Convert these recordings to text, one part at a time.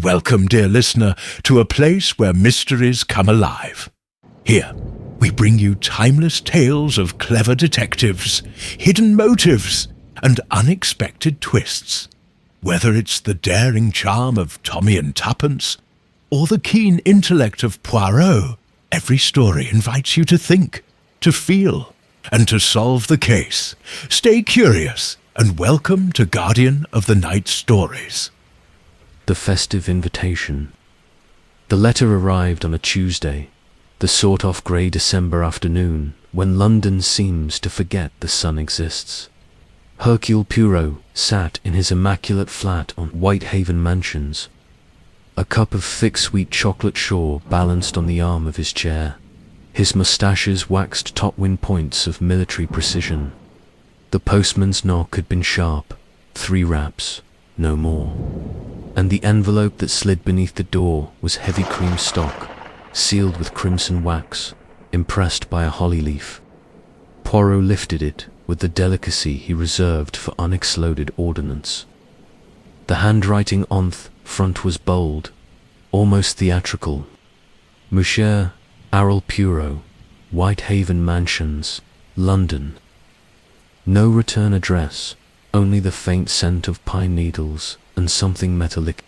Welcome, dear listener, to a place where mysteries come alive. Here, we bring you timeless tales of clever detectives, hidden motives, and unexpected twists. Whether it's the daring charm of Tommy and Tuppence, or the keen intellect of Poirot, every story invites you to think, to feel, and to solve the case. Stay curious, and welcome to Guardian of the Night Stories. The festive invitation. The letter arrived on a Tuesday, the sort-of grey December afternoon when London seems to forget the sun exists. Hercule Poirot sat in his immaculate flat on Whitehaven Mansions. A cup of thick sweet chocolate chaud balanced on the arm of his chair. His moustaches waxed top-win points of military precision. The postman's knock had been sharp, 3 raps, no more. And the envelope that slid beneath the door was heavy cream stock, sealed with crimson wax, impressed by a holly leaf. Poirot lifted it with the delicacy he reserved for unexploded ordnance. The handwriting on the front was bold, almost theatrical. Monsieur Hercule Poirot, Whitehaven Mansions, London. No return address, only the faint scent of pine needles and something metallic.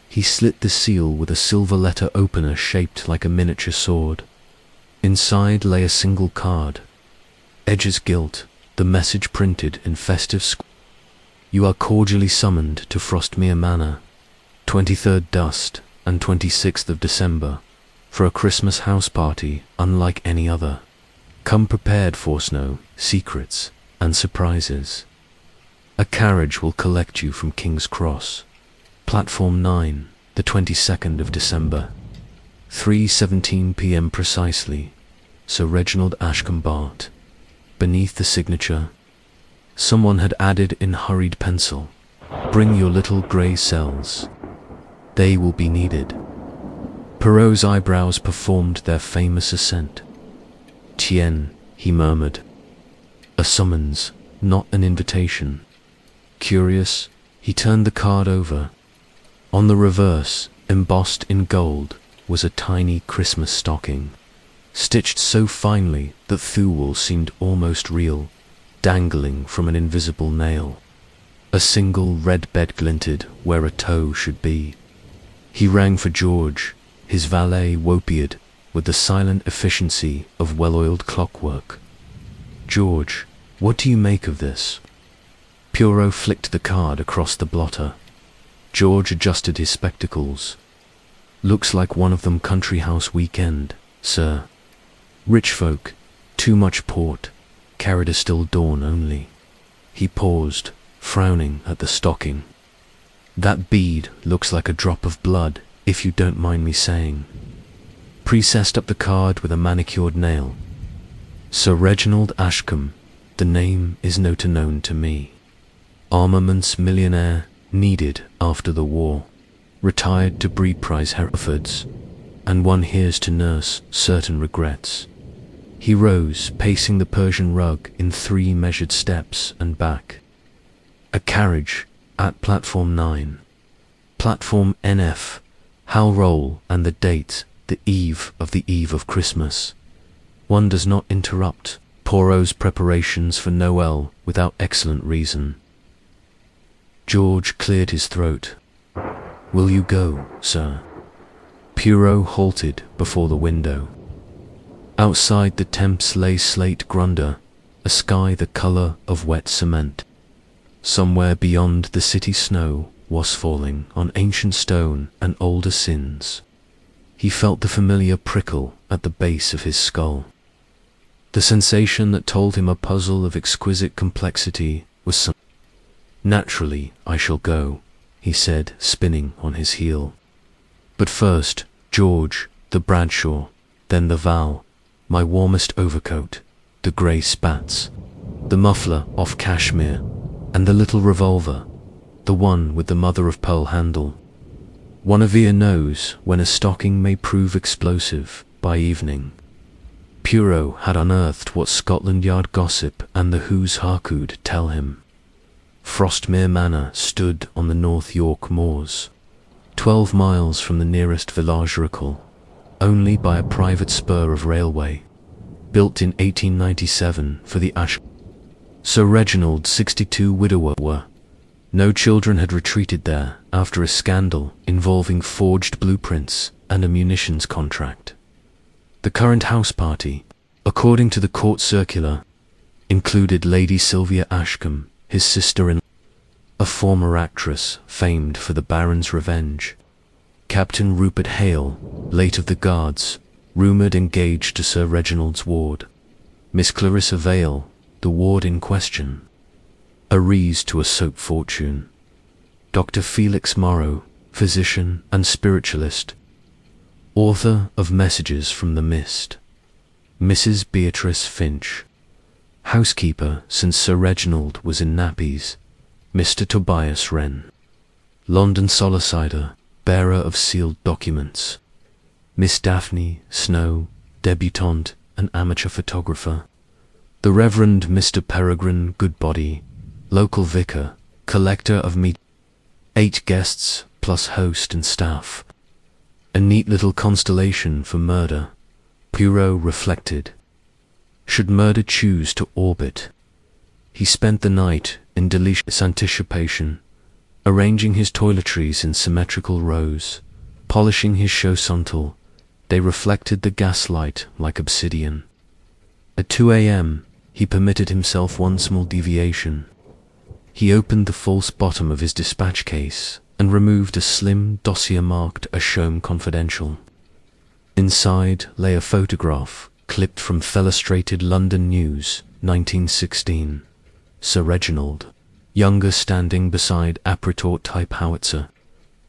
He slit the seal with a silver letter opener shaped like a miniature sword. Inside lay a single card. Edges gilt, the message printed in festive You are cordially summoned to Frostmere Manor, 23rd Dust and 26th of December, for a Christmas house party unlike any other. Come prepared for snow, secrets, and surprises. A carriage will collect you from King's Cross. Platform 9, the 22nd of December. 3:17 p.m. precisely. Sir Reginald Ashcombe Bart. Beneath the signature, someone had added in hurried pencil, "Bring your little grey cells. They will be needed." Poirot's eyebrows performed their famous ascent. "Tiens," he murmured. A summons, not an invitation. Curious, he turned the card over. On the reverse, embossed in gold, was a tiny Christmas stocking, stitched so finely that Thewel seemed almost real, dangling from an invisible nail. A single red bed glinted where a toe should be. He rang for George, his valet wopied with the silent efficiency of well-oiled clockwork. "George, what do you make of this?" Poirot flicked the card across the blotter. George adjusted his spectacles. "Looks like one of them country house weekend, sir. Rich folk, too much port, carried a still dawn only." He paused, frowning at the stocking. "That bead looks like a drop of blood, if you don't mind me saying." Precessed up the card with a manicured nail. "Sir Reginald Ashcombe, the name is known to me. Armaments millionaire, needed after the war, retired to breed prize Herefords, and one here's to nurse certain regrets." He rose, pacing the Persian rug in 3 measured steps and back. "A carriage at platform 9. Platform NF, Hal roll, and the date, the eve of Christmas. One does not interrupt Poirot's preparations for Noel without excellent reason." George cleared his throat. "Will you go, sir?" Poirot halted before the window. Outside the Thames lay slate grunder, a sky the colour of wet cement. Somewhere beyond the city snow was falling on ancient stone and older sins. He felt the familiar prickle at the base of his skull. The sensation that told him a puzzle of exquisite complexity was some. "Naturally, I shall go," he said, spinning on his heel. "But first, George, the Bradshaw, then the Val, my warmest overcoat, the grey spats, the muffler off cashmere, and the little revolver, the one with the mother-of-pearl handle. One of ear knows when a stocking may prove explosive by evening." Poirot had unearthed what Scotland Yard gossip and the Who's Harcould tell him. Frostmere Manor stood on the North York moors. 12 miles from the nearest village Hercule, only by a private spur of railway, built in 1897 for the Sir Reginald, 62, widower. No children had retreated there after a scandal involving forged blueprints and a munitions contract. The current house party, according to the court circular, included Lady Sylvia Ashcombe, his sister-in-law, a former actress famed for The Baron's Revenge, Captain Rupert Hale, late of the Guards, rumoured engaged to Sir Reginald's ward, Miss Clarissa Vale, the ward in question, heiress to a soap fortune, Dr. Felix Morrow, physician and spiritualist, author of Messages from the Mist, Mrs. Beatrice Finch, housekeeper since Sir Reginald was in nappies, Mr. Tobias Wren, London solicitor, bearer of sealed documents, Miss Daphne Snow, debutante and amateur photographer, the Reverend Mr. Peregrine Goodbody, local vicar, collector of meat, 8 guests plus host and staff. A neat little constellation for murder, Poirot reflected. Should murder choose to orbit? He spent the night in delicious anticipation, arranging his toiletries in symmetrical rows, polishing his chaussontle. They reflected the gaslight like obsidian. At 2 a.m., he permitted himself one small deviation. He opened the false bottom of his dispatch case and removed a slim dossier marked Ashcombe Confidential. Inside lay a photograph clipped from Fellastrated London News, 1916. Sir Reginald, younger, standing beside apretort-type howitzer.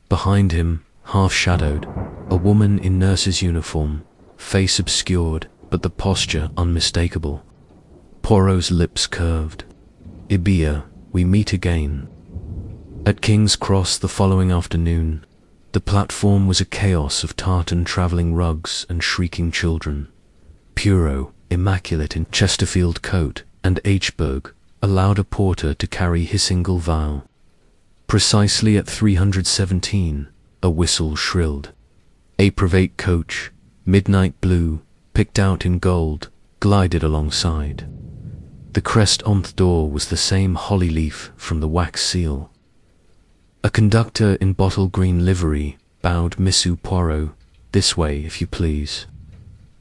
Behind him, half-shadowed, a woman in nurse's uniform, face obscured, but the posture unmistakable. Poirot's lips curved. Ibia, we meet again. At King's Cross the following afternoon, the platform was a chaos of tartan travelling rugs and shrieking children. Poirot, immaculate in Chesterfield coat and H-Berg, allowed a porter to carry his single vial. Precisely at 317, a whistle shrilled. A Pravate coach, midnight blue, picked out in gold, glided alongside. The crest-onth door was the same holly leaf from the wax seal. A conductor in bottle green livery bowed Monsieur Poirot, "This way, if you please."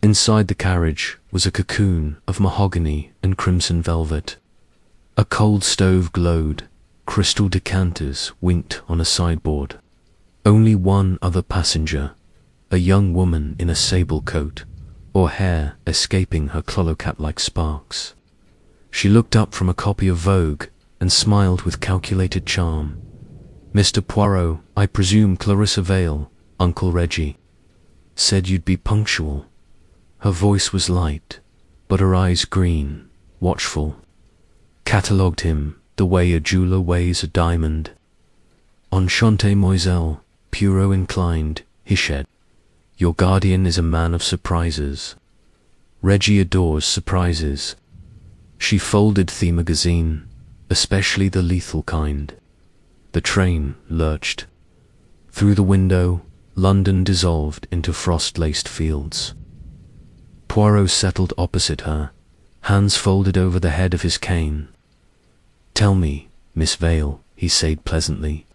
Inside the carriage was a cocoon of mahogany and crimson velvet. A cold stove glowed, crystal decanters winked on a sideboard. Only one other passenger, a young woman in a sable coat, or hair escaping her clolo cap-like sparks. She looked up from a copy of Vogue and smiled with calculated charm. "Mr. Poirot, I presume Clarissa Vale, Uncle Reggie, said you'd be punctual." Her voice was light, but her eyes green, watchful. Catalogued him the way a jeweler weighs a diamond. "Enchanté, Moiselle," Poirot inclined, his head. "Your guardian is a man of surprises." Reggie adores surprises. She folded the magazine, especially the lethal kind. The train lurched. Through the window, London dissolved into frost-laced fields. Poirot settled opposite her, hands folded over the head of his cane. "Tell me, Miss Vale," he said pleasantly,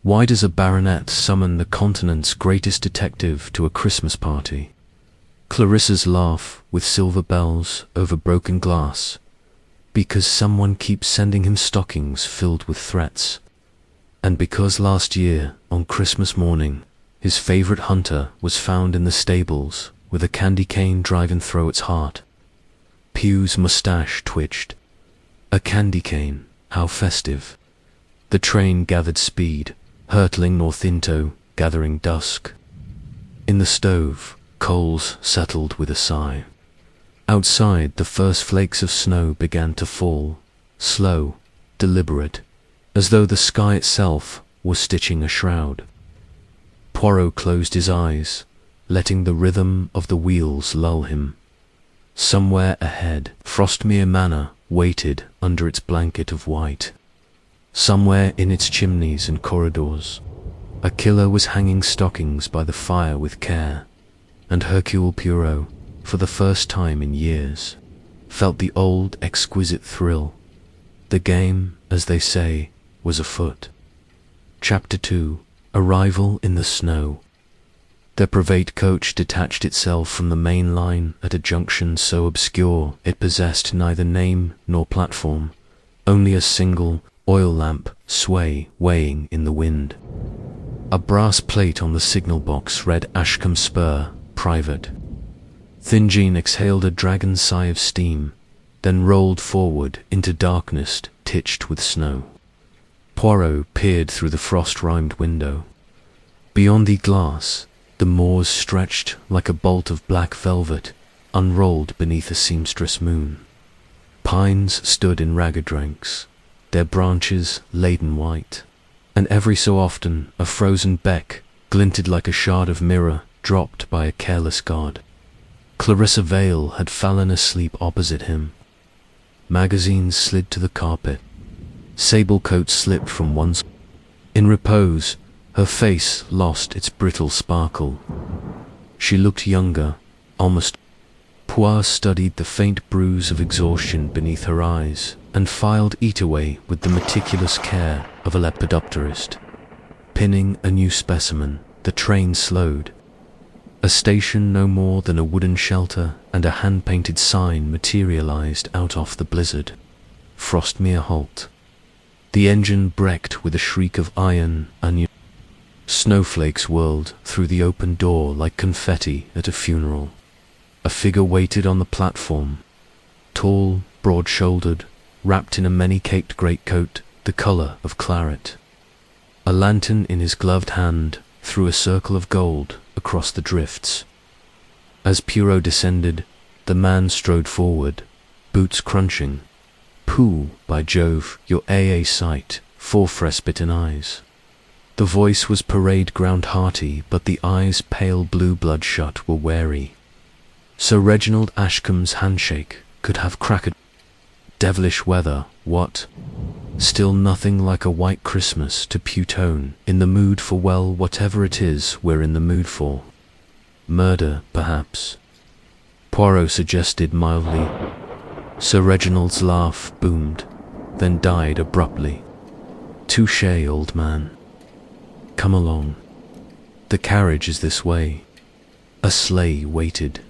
"why does a baronet summon the continent's greatest detective to a Christmas party?" Clarissa's laugh with silver bells over broken glass. "Because someone keeps sending him stockings filled with threats. And because last year, on Christmas morning, his favourite hunter was found in the stables with a candy cane driving through its heart." Pugh's moustache twitched. A candy cane, how festive. The train gathered speed, hurtling north into gathering dusk. In the stove, coals settled with a sigh. Outside, the first flakes of snow began to fall, slow, deliberate, as though the sky itself was stitching a shroud. Poirot closed his eyes, letting the rhythm of the wheels lull him. Somewhere ahead, Frostmere Manor waited under its blanket of white. Somewhere in its chimneys and corridors, A killer was hanging stockings by the fire with care, and Hercule Poirot, for the first time in years, felt the old exquisite thrill. The game, as they say, was afoot. Chapter 2. Arrival in the Snow. The Private coach detached itself from the main line at a junction so obscure it possessed neither name nor platform, only a single oil lamp swaying in the wind. A brass plate on the signal box read Ashcombe Spur, Private. Thin Jean exhaled a dragon sigh of steam, then rolled forward into darkness titched with snow. Poirot peered through the frost-rimed window. Beyond the glass, the moors stretched like a bolt of black velvet, unrolled beneath a seamstress moon. Pines stood in ragged ranks, their branches laden white, and every so often a frozen beck glinted like a shard of mirror dropped by a careless god. Clarissa Vale had fallen asleep opposite him. Magazines slid to the carpet. Sable coats slipped from one side. In repose, her face lost its brittle sparkle. She looked younger, almost. Poirot studied the faint bruise of exhaustion beneath her eyes and filed eat away with the meticulous care of a lepidopterist. Pinning a new specimen, the train slowed. A station no more than a wooden shelter and a hand-painted sign materialized out of the blizzard. Frostmere halt. The engine breked with a shriek of iron onion. Snowflakes whirled through the open door like confetti at a funeral. A figure waited on the platform, tall, broad-shouldered, wrapped in a many-caped greatcoat the colour of claret. A lantern in his gloved hand threw a circle of gold across the drifts. As Poirot descended, the man strode forward, boots crunching. "Pooh, by Jove, your AA sight, 4 frostbitten eyes." The voice was parade-ground hearty, but the eyes, pale blue bloodshot, were wary. Sir Reginald Ashcombe's handshake could have cracked. Devilish weather, what? Still nothing like a white Christmas to Putone, in the mood for, well, whatever it is we're in the mood for. Murder, perhaps. Poirot suggested mildly. Sir Reginald's laugh boomed, then died abruptly. "Touché, old man. Come along. The carriage is this way." A sleigh waited.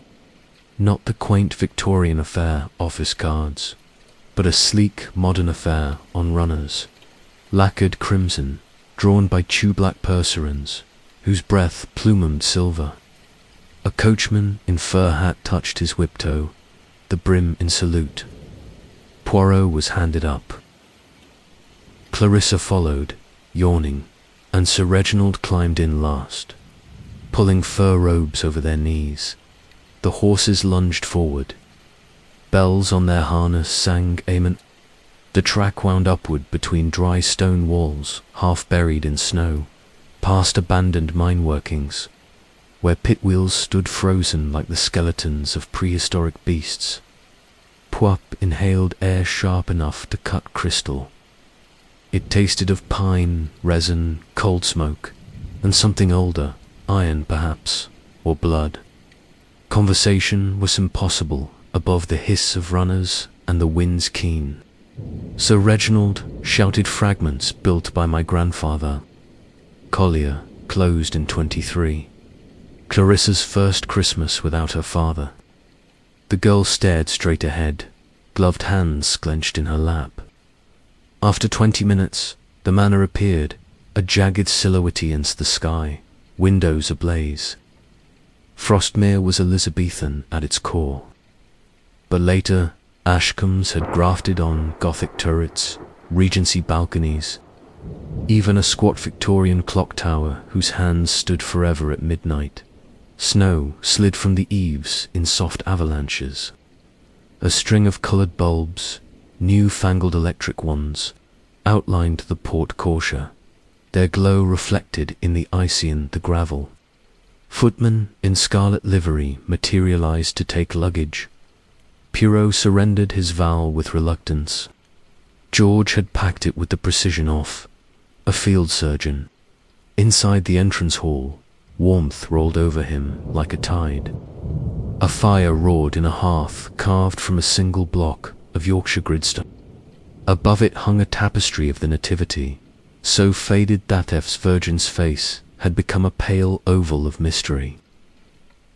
Not the quaint Victorian affair, office cards, but a sleek, modern affair on runners, lacquered crimson, drawn by two black purserins, whose breath plumed silver. A coachman in fur hat touched his whip-toe, the brim in salute. Poirot was handed up. Clarissa followed, yawning, and Sir Reginald climbed in last, pulling fur robes over their knees. The horses lunged forward. Bells on their harness sang amen. The track wound upward between dry stone walls, half buried in snow, past abandoned mine workings, where pit wheels stood frozen like the skeletons of prehistoric beasts. Poirot inhaled air sharp enough to cut crystal. It tasted of pine, resin, cold smoke, and something older, iron perhaps, or blood. Conversation was impossible above the hiss of runners and the winds keen. Sir Reginald shouted fragments built by my grandfather. Collier, closed in 23. Clarissa's first Christmas without her father. The girl stared straight ahead, gloved hands clenched in her lap. After 20 minutes, the manor appeared, a jagged silhouette against the sky, windows ablaze. Frostmere was Elizabethan at its core. But later, Ashcombes had grafted on Gothic turrets, Regency balconies, even a squat Victorian clock tower whose hands stood forever at midnight. Snow slid from the eaves in soft avalanches. A string of coloured bulbs, new-fangled electric ones, outlined the port cocher, their glow reflected in the icy and the gravel. Footmen in scarlet livery materialized to take luggage. Poirot surrendered his vow with reluctance. George had packed it with the precision of a field surgeon. Inside the entrance hall, warmth rolled over him like a tide. A fire roared in a hearth carved from a single block of Yorkshire gridstone. Above it hung a tapestry of the Nativity, so faded that F's Virgin's face had become a pale oval of mystery.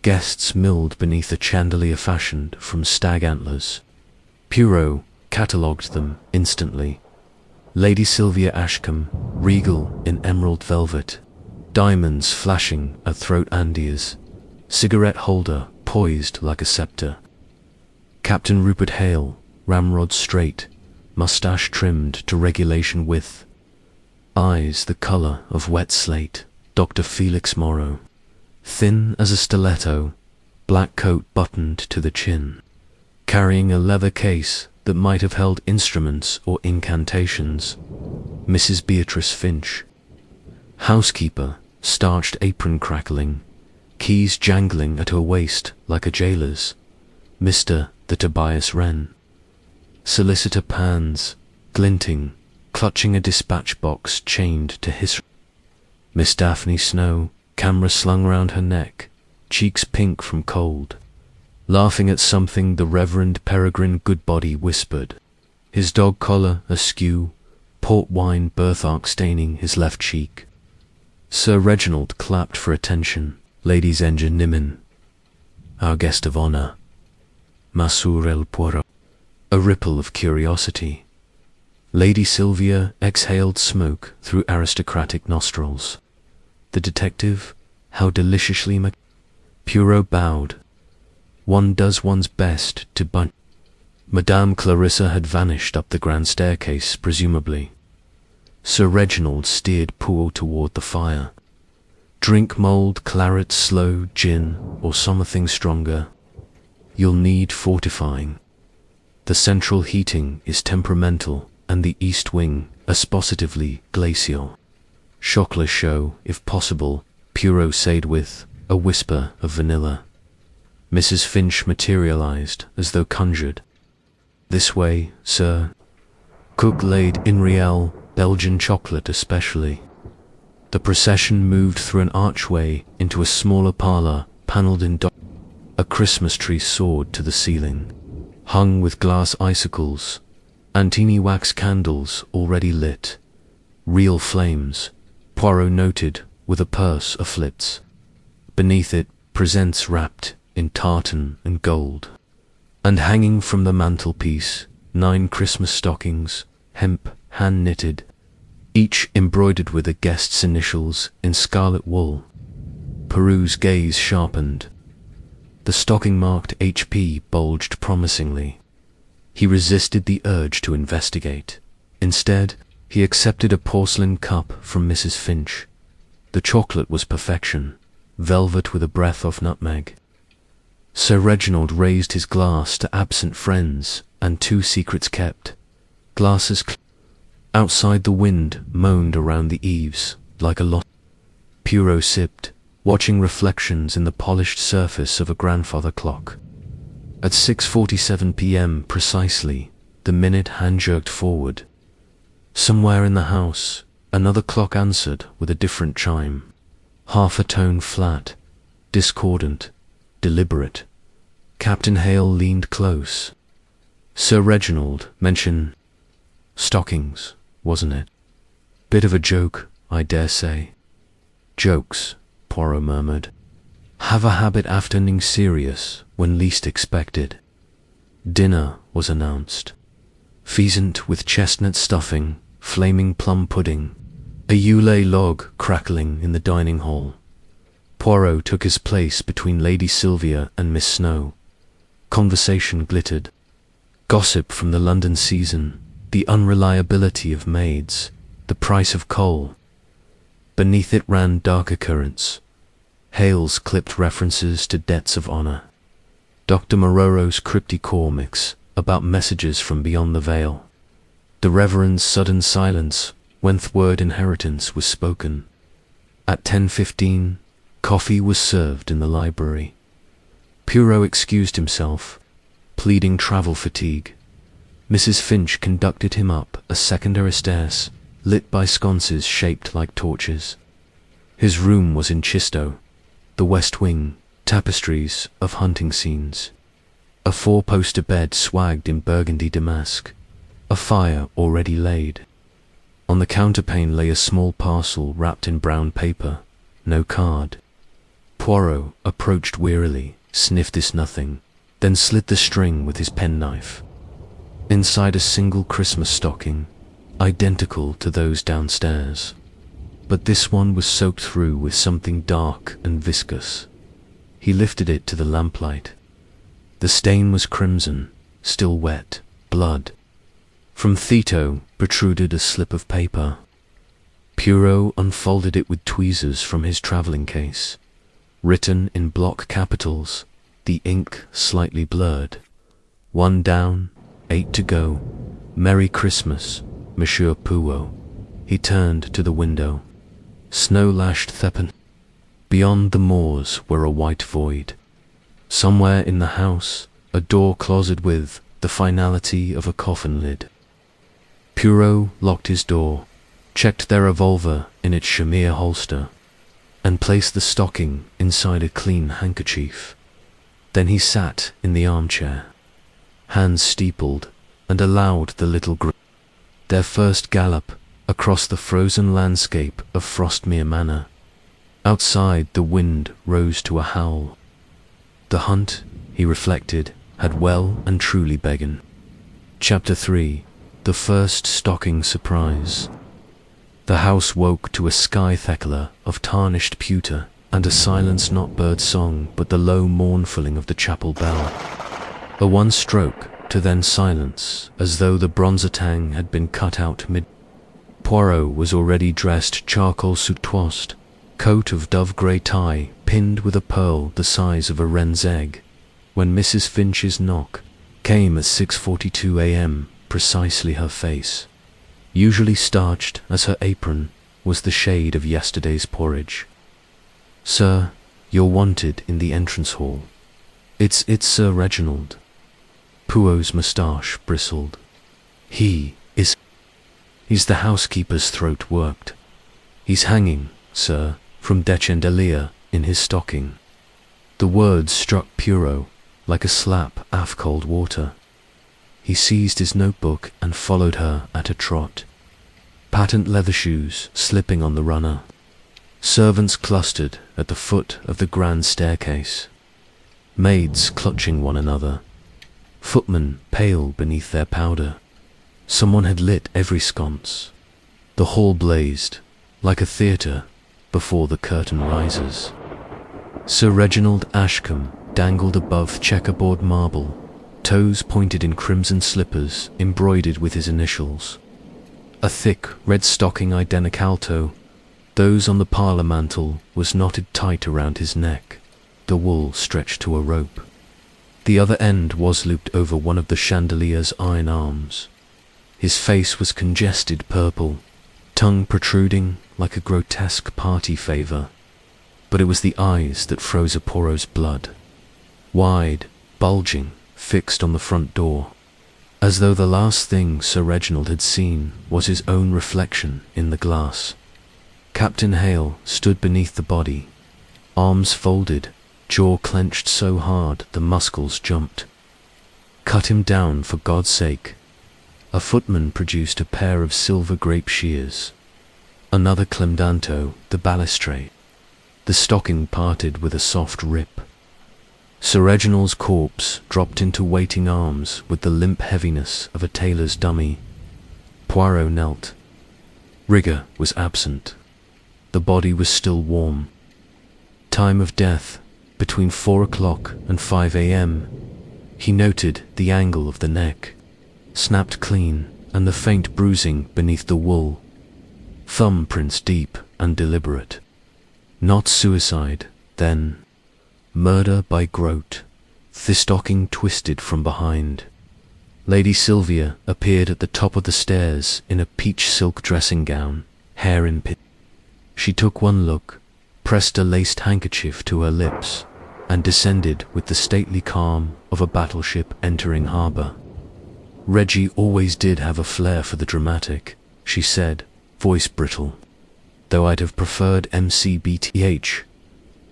Guests milled beneath a chandelier fashioned from stag antlers. Poirot catalogued them instantly. Lady Sylvia Ashcombe, regal in emerald velvet, diamonds flashing at throat andiers, cigarette holder poised like a scepter. Captain Rupert Hale, ramrod straight, mustache trimmed to regulation width, eyes the colour of wet slate. Dr. Felix Morrow, thin as a stiletto, black coat buttoned to the chin, carrying a leather case that might have held instruments or incantations. Mrs. Beatrice Finch, housekeeper, starched apron crackling, keys jangling at her waist like a jailer's. Mr. the Tobias Wren, solicitor Pans, glinting, clutching a dispatch box chained to his. Miss Daphne Snow, camera slung round her neck, cheeks pink from cold, laughing at something the Reverend Peregrine Goodbody whispered, his dog collar askew, port wine birthmark staining his left cheek. Sir Reginald clapped for attention. Ladies Engine Nimin, our guest of honour, Monsieur Hercule Poirot. A ripple of curiosity. Lady Sylvia exhaled smoke through aristocratic nostrils. The detective, how deliciously Poirot bowed. One does one's best to bunch. Madame Clarissa had vanished up the grand staircase, presumably. Sir Reginald steered Poole toward the fire. Drink mulled claret, sloe, gin, or something stronger. You'll need fortifying. The central heating is temperamental, and the east wing positively glacial. Chocolat chaud, if possible, Poirot said with a whisper of vanilla. Mrs. Finch materialized as though conjured. This way, sir. Cook laid in real, Belgian chocolate especially. The procession moved through an archway into a smaller parlour panelled in a Christmas tree soared to the ceiling, hung with glass icicles, Antini wax candles already lit. Real flames, Poirot noted with a purse of flits. Beneath it, presents wrapped in tartan and gold. And hanging from the mantelpiece, 9 Christmas stockings, hemp, hand-knitted, each embroidered with a guest's initials in scarlet wool. Poirot's gaze sharpened. The stocking marked HP bulged promisingly. He resisted the urge to investigate. Instead, he accepted a porcelain cup from Mrs. Finch. The chocolate was perfection, velvet with a breath of nutmeg. Sir Reginald raised his glass to absent friends and 2 secrets kept. Glasses outside the wind moaned around the eaves like a lot. Poirot sipped, watching reflections in the polished surface of a grandfather clock. At 6:47 p.m. precisely, the minute hand jerked forward. Somewhere in the house, another clock answered with a different chime, half a tone flat, discordant, deliberate. Captain Hale leaned close. Sir Reginald mentioned stockings, wasn't it? Bit of a joke, I dare say. Jokes, Poirot murmured, have a habit of turning serious when least expected. Dinner was announced. Pheasant with chestnut stuffing, flaming plum pudding, a Yule log crackling in the dining hall. Poirot took his place between Lady Sylvia and Miss Snow. Conversation glittered. Gossip from the London season, the unreliability of maids, the price of coal. Beneath it ran darker currents. Hale's clipped references to debts of honour. Dr. Mororo's cryptic comics about messages from beyond the veil. The Reverend's sudden silence when the word inheritance was spoken. At 10:15, coffee was served in the library. Poirot excused himself, pleading travel fatigue. Mrs. Finch conducted him up a secondary stairs, lit by sconces shaped like torches. His room was in Chisto, the West Wing, tapestries of hunting scenes. A four-poster bed swagged in burgundy damask, a fire already laid. On the counterpane lay a small parcel wrapped in brown paper, no card. Poirot approached wearily, sniffed this nothing, then slit the string with his penknife. Inside a single Christmas stocking, identical to those downstairs. But this one was soaked through with something dark and viscous. He lifted it to the lamplight. The stain was crimson, still wet, blood. From Theto protruded a slip of paper. Poirot unfolded it with tweezers from his travelling case. Written in block capitals, the ink slightly blurred. 1 down, 8 to go. Merry Christmas, Monsieur Poirot. He turned to the window. Snow-lashed Theppen. Beyond the moors were a white void. Somewhere in the house, a door closeted with the finality of a coffin lid. Poirot locked his door, checked their revolver in its chamois holster, and placed the stocking inside a clean handkerchief. Then he sat in the armchair, hands steepled, and allowed the little group their first gallop across the frozen landscape of Frostmere Manor. Outside, the wind rose to a howl. The hunt, he reflected, had well and truly begun. Chapter 3. The First Stocking Surprise. The house woke to a sky-theckler of tarnished pewter and a silence not bird song but the low mournfulling of the chapel bell. A one stroke to then silence, as though the bronze-tang had been cut out mid. Poirot was already dressed charcoal soot-tossed, coat of dove-grey tie pinned with a pearl the size of a wren's egg, when Mrs. Finch's knock came at 6:42 a.m., precisely her face. Usually starched as her apron was the shade of yesterday's porridge. "Sir, you're wanted in the entrance hall." It's Sir Reginald." Poirot's moustache bristled. He's the housekeeper's throat worked. "He's hanging, sir, from Dechendelia in his stocking." The words struck Poirot like a slap aff cold water. He seized his notebook and followed her at a trot. Patent leather shoes slipping on the runner. Servants clustered at the foot of the grand staircase. Maids clutching one another. Footmen pale beneath their powder. Someone had lit every sconce. The hall blazed, like a theatre, before the curtain rises. Sir Reginald Ashcombe dangled above checkerboard marble, toes pointed in crimson slippers embroidered with his initials. A thick red stocking identicalto, those on the parlour mantel, was knotted tight around his neck, the wool stretched to a rope. The other end was looped over one of the chandelier's iron arms. His face was congested purple, tongue protruding like a grotesque party favour, but it was the eyes that froze Poirot's blood. Wide, bulging, fixed on the front door, as though the last thing Sir Reginald had seen was his own reflection in the glass. Captain Hale stood beneath the body, arms folded, jaw clenched so hard the muscles jumped. "Cut him down, for God's sake." A footman produced a pair of silver grape shears. Another clemdanto the balustrade. The stocking parted with a soft rip. Sir Reginald's corpse dropped into waiting arms with the limp heaviness of a tailor's dummy. Poirot knelt. Rigour was absent. The body was still warm. Time of death, between 4 o'clock and 5 a.m. He noted the angle of the neck, snapped clean, and the faint bruising beneath the wool. Thumbprints deep and deliberate. Not suicide, then. Murder by groat. The stocking twisted from behind. Lady Sylvia appeared at the top of the stairs in a peach silk dressing gown, hair in pin. She took one look, pressed a laced handkerchief to her lips, and descended with the stately calm of a battleship entering harbour. "Reggie always did have a flair for the dramatic," she said, voice brittle. though I'd have preferred MCBTH.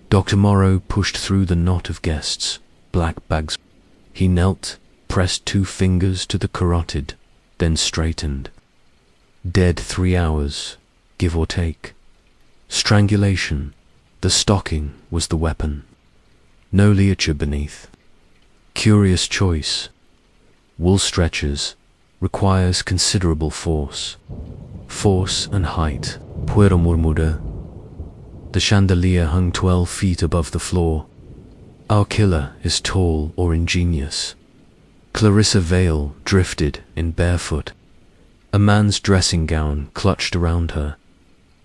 Dr. Morrow pushed through the knot of guests, black bags. He knelt, pressed 2 fingers to the carotid, then straightened. Dead 3 hours, give or take. Strangulation. The stocking was the weapon. No ligature beneath. Curious choice. Wool stretchers. Requires considerable force. Force and height. Puedo murmurar. The chandelier hung 12 feet above the floor. Our killer is tall or ingenious. Clarissa Vale drifted in barefoot. A man's dressing gown clutched around her.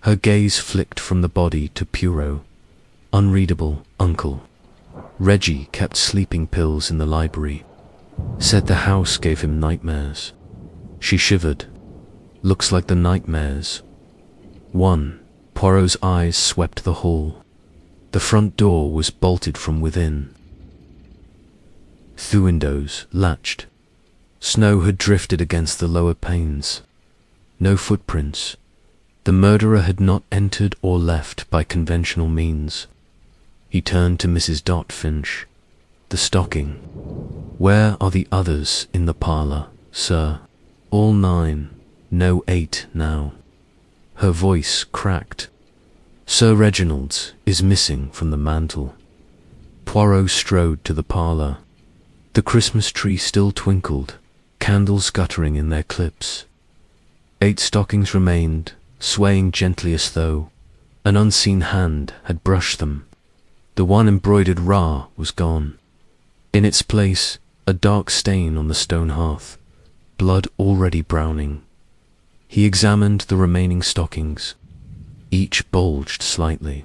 Her gaze flicked from the body to Poirot. Unreadable uncle. Reggie kept sleeping pills in the library. Said the house gave him nightmares. She shivered. Looks like the nightmares. 1. Poirot's eyes swept the hall. The front door was bolted from within. The windows latched. Snow had drifted against the lower panes. No footprints. The murderer had not entered or left by conventional means. He turned to Mrs. Finch. The stocking. Where are the others in the parlour, sir? All 9, no 8 now. Her voice cracked. Sir Reginald's is missing from the mantel. Poirot strode to the parlour. The Christmas tree still twinkled, candles guttering in their clips. 8 stockings remained, swaying gently as though an unseen hand had brushed them. The one embroidered Ra was gone. In its place, a dark stain on the stone hearth, blood already browning. He examined the remaining stockings. Each bulged slightly.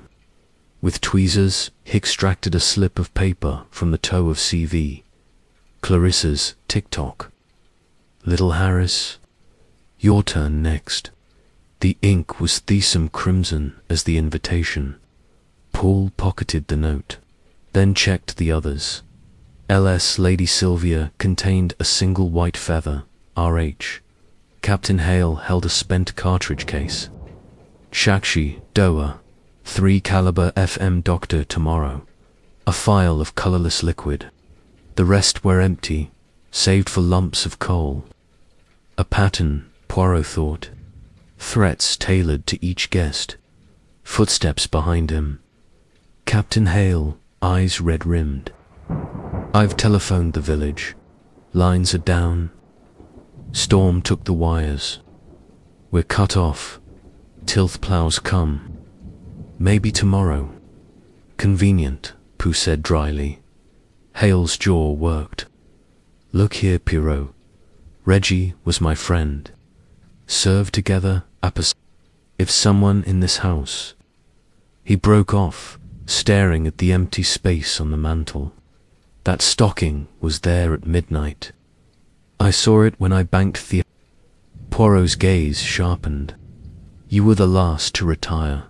With tweezers, he extracted a slip of paper from the toe of CV. Clarissa's tick-tock. Little Harris, your turn next. The ink was Thesum crimson as the invitation. Paul pocketed the note, then checked the others. LS Lady Sylvia contained a single white feather, RH. Captain Hale held a spent cartridge case. Shakshi, Doa, 3 caliber FM Doctor tomorrow. A phial of colourless liquid. The rest were empty, saved for lumps of coal. A pattern, Poirot thought. Threats tailored to each guest. Footsteps behind him. Captain Hale, eyes red-rimmed. I've telephoned the village. Lines are down. Storm took the wires. We're cut off. Tilth plows come. Maybe tomorrow. Convenient, Pooh said dryly. Hale's jaw worked. Look here, Poirot. Reggie was my friend. Served together, if someone in this house. He broke off, staring at the empty space on the mantel. That stocking was there at midnight. I saw it when I banked the... Poirot's gaze sharpened. You were the last to retire.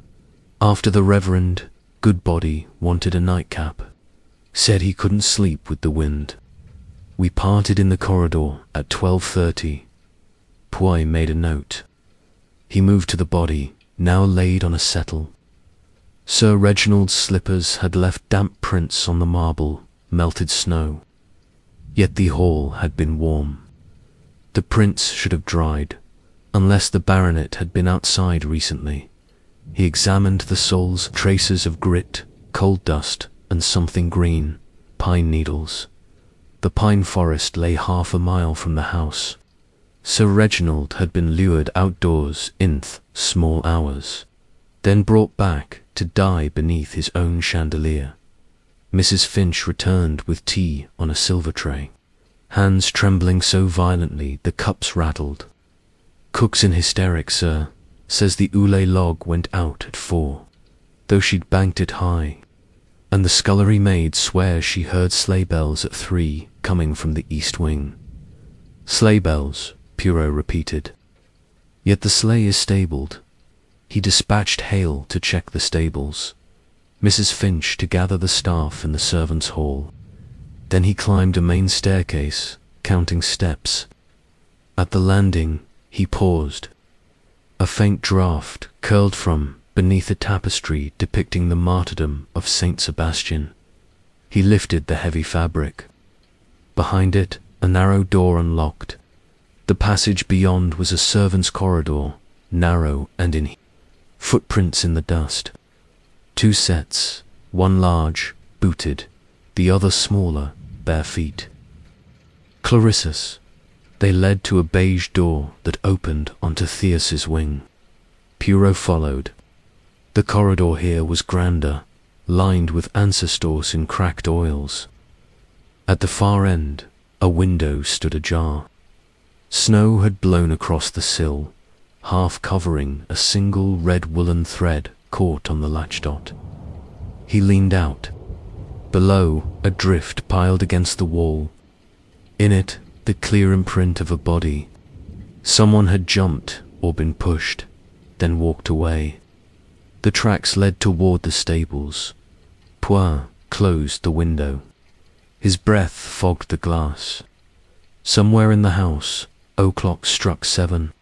After the Reverend Goodbody wanted a nightcap. Said he couldn't sleep with the wind. We parted in the corridor at 12:30. Poirot made a note. He moved to the body, now laid on a settle. Sir Reginald's slippers had left damp prints on the marble, melted snow. Yet the hall had been warm. The prints should have dried, unless the baronet had been outside recently. He examined the soles, traces of grit, coal dust, and something green, pine needles. The pine forest lay half a mile from the house. Sir Reginald had been lured outdoors in small hours, then brought back to die beneath his own chandelier. Mrs. Finch returned with tea on a silver tray, hands trembling so violently the cups rattled. Cook's in hysterics, sir. Says the Oulé log went out at 4, though she'd banked it high. And the scullery maid swears she heard sleigh bells at 3 coming from the east wing. Sleigh bells, Poirot repeated. Yet the sleigh is stabled. He dispatched Hale to check the stables, Mrs. Finch to gather the staff in the servants' hall. Then he climbed a main staircase, counting steps. At the landing, he paused. A faint draught curled from beneath a tapestry depicting the martyrdom of Saint Sebastian. He lifted the heavy fabric. Behind it, a narrow door unlocked. The passage beyond was a servant's corridor, narrow and in footprints in the dust. 2 sets, one large, booted, the other smaller, bare feet. Clarissa's. They led to a beige door that opened onto Theus's wing. Poirot followed. The corridor here was grander, lined with ancestors in cracked oils. At the far end, a window stood ajar. Snow had blown across the sill, half covering a single red woolen thread caught on the latch dot. He leaned out. Below, a drift piled against the wall. In it, the clear imprint of a body. Someone had jumped or been pushed, then walked away. The tracks led toward the stables. Poirot closed the window. His breath fogged the glass. Somewhere in the house, o'clock struck 7.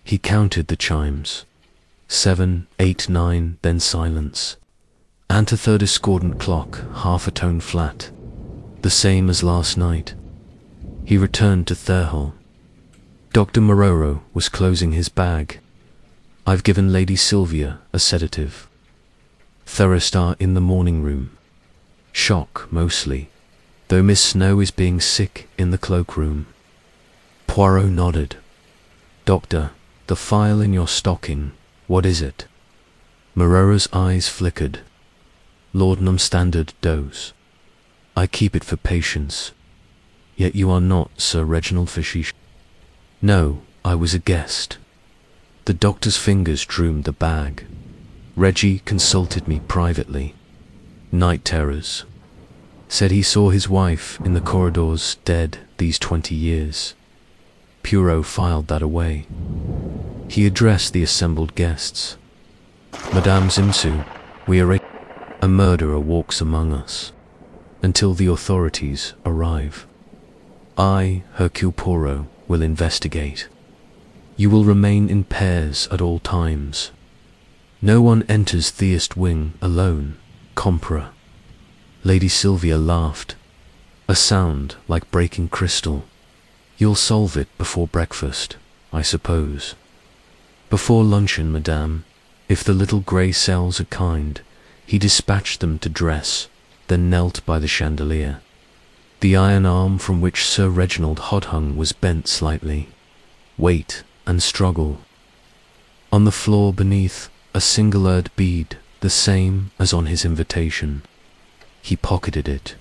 He counted the chimes. 7, 8, 9, then silence. And a third discordant clock, half a tone flat. The same as last night. He returned to Thirlwall. Dr. Mororo was closing his bag. I've given Lady Sylvia a sedative. Thurstar in the morning room. Shock, mostly, though Miss Snow is being sick in the cloakroom. Poirot nodded. Doctor, the file in your stocking, what is it? Mororo's eyes flickered. Laudanum Standard dose. I keep it for patients. Yet you are not Sir Reginald Fishy. No, I was a guest. The doctor's fingers droomed the bag. Reggie consulted me privately. Night terrors. Said he saw his wife in the corridors dead these 20 years. Poirot filed that away. He addressed the assembled guests. Madame Zimsu, we are a murderer walks among us. Until the authorities arrive. I, Hercule Poirot, will investigate. You will remain in pairs at all times. No one enters Theist wing alone, compere. Lady Sylvia laughed. A sound like breaking crystal. You'll solve it before breakfast, I suppose. Before luncheon, madame, if the little grey cells are kind, he dispatched them to dress, then knelt by the chandelier. The iron arm from which Sir Reginald Hodhung was bent slightly. Wait and struggle. On the floor beneath, a single-eared bead, the same as on his invitation. He pocketed it.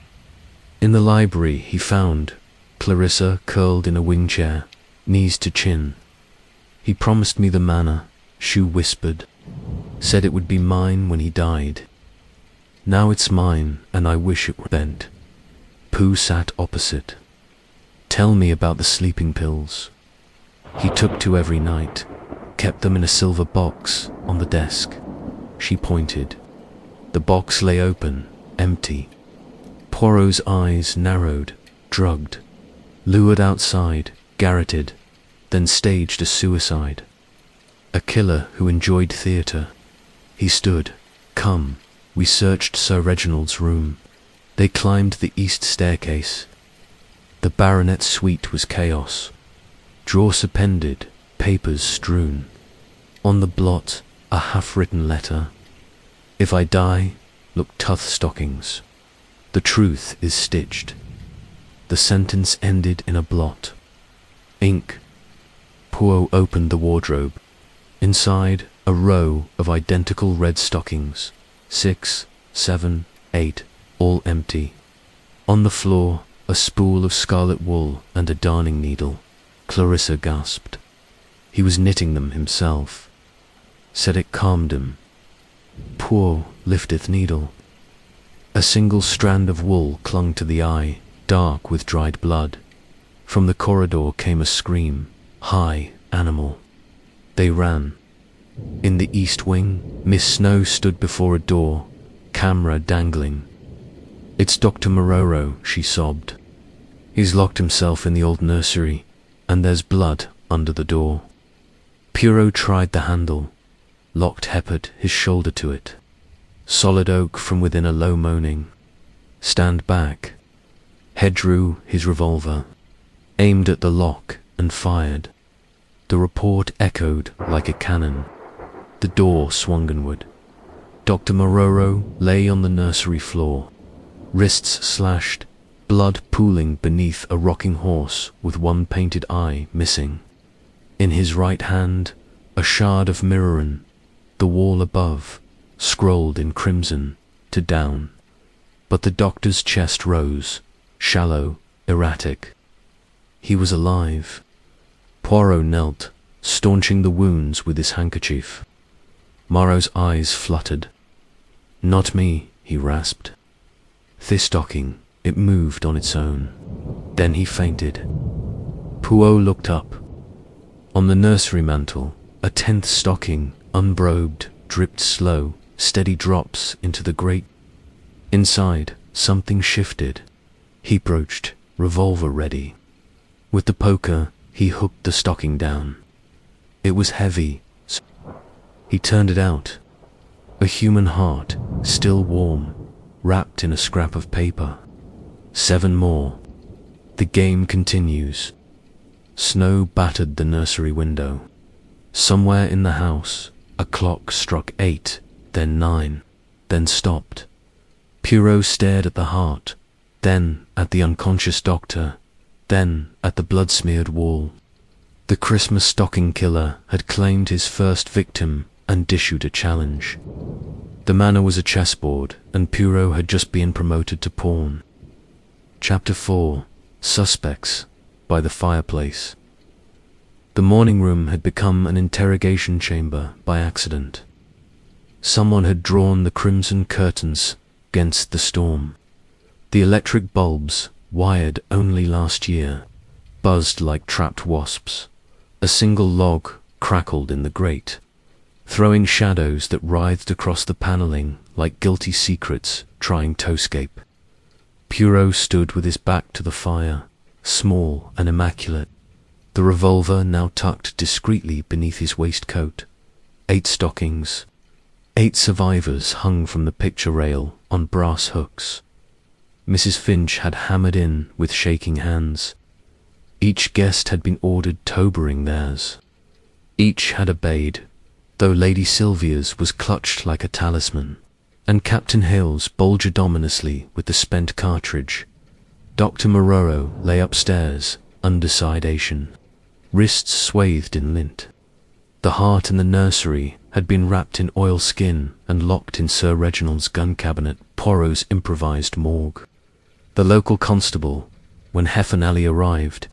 In the library he found Clarissa curled in a wing chair, knees to chin. He promised me the manor, Shu whispered. Said it would be mine when he died. Now it's mine, and I wish it were bent. Pooh sat opposite. Tell me about the sleeping pills. He took 2 every night, kept them in a silver box on the desk. She pointed. The box lay open, empty. Poirot's eyes narrowed, drugged. Lured outside, garroted, then staged a suicide. A killer who enjoyed theatre. He stood. Come. We searched Sir Reginald's room. They climbed the east staircase. The baronet's suite was chaos. Drawers appended, papers strewn. On the blot, a half-written letter. If I die, look Tuth stockings. The truth is stitched. The sentence ended in a blot. Ink. Poirot opened the wardrobe. Inside, a row of identical red stockings. 6, 7, 8, all empty. On the floor, a spool of scarlet wool and a darning needle. Clarissa gasped. He was knitting them himself. Said it calmed him. Poor lifteth needle. A single strand of wool clung to the eye, dark with dried blood. From the corridor came a scream, high, animal. They ran. In the east wing, Miss Snow stood before a door, camera dangling. It's Dr. Mororo, she sobbed. He's locked himself in the old nursery, and there's blood under the door. Poirot tried the handle. locked Heppard his shoulder to it. Solid oak from within a low moaning. Stand back. Head drew his revolver, aimed at the lock and fired. The report echoed like a cannon. The door swung inward. Dr. Mororo lay on the nursery floor, wrists slashed, blood pooling beneath a rocking horse with one painted eye missing. In his right hand, a shard of mirrorin, the wall above, scrolled in crimson to down. But the doctor's chest rose, shallow, erratic. He was alive. Poirot knelt, staunching the wounds with his handkerchief. Morrow's eyes fluttered. "Not me," he rasped. "This stocking, it moved on its own." Then he fainted. Poirot looked up. On the nursery mantel, a 10th stocking, unbrobed, dripped slow, steady drops into the grate. Inside, something shifted. He broached, revolver ready. With the poker, he hooked the stocking down. It was heavy. He turned it out. A human heart, still warm, wrapped in a scrap of paper. 7 more. The game continues. Snow battered the nursery window. Somewhere in the house, a clock struck 8, then 9, then stopped. Poirot stared at the heart, then at the unconscious doctor, then at the blood-smeared wall. The Christmas stocking killer had claimed his first victim and issued a challenge. The manor was a chessboard, and Poirot had just been promoted to pawn. Chapter 4. Suspects. By the fireplace. The morning room had become an interrogation chamber by accident. Someone had drawn the crimson curtains against the storm. The electric bulbs, wired only last year, buzzed like trapped wasps. A single log crackled in the grate, throwing shadows that writhed across the paneling like guilty secrets trying to escape. Poirot stood with his back to the fire, small and immaculate, the revolver now tucked discreetly beneath his waistcoat. 8 stockings. 8 survivors hung from the picture rail on brass hooks. Mrs. Finch had hammered in with shaking hands. Each guest had been ordered tobering theirs. Each had obeyed, though Lady Sylvia's was clutched like a talisman, and Captain Hale's bulged ominously with the spent cartridge. Dr. Mororo lay upstairs, under sedation, wrists swathed in lint. The heart in the nursery had been wrapped in oilskin and locked in Sir Reginald's gun cabinet, Poirot's improvised morgue. The local constable, when Heffernan arrived,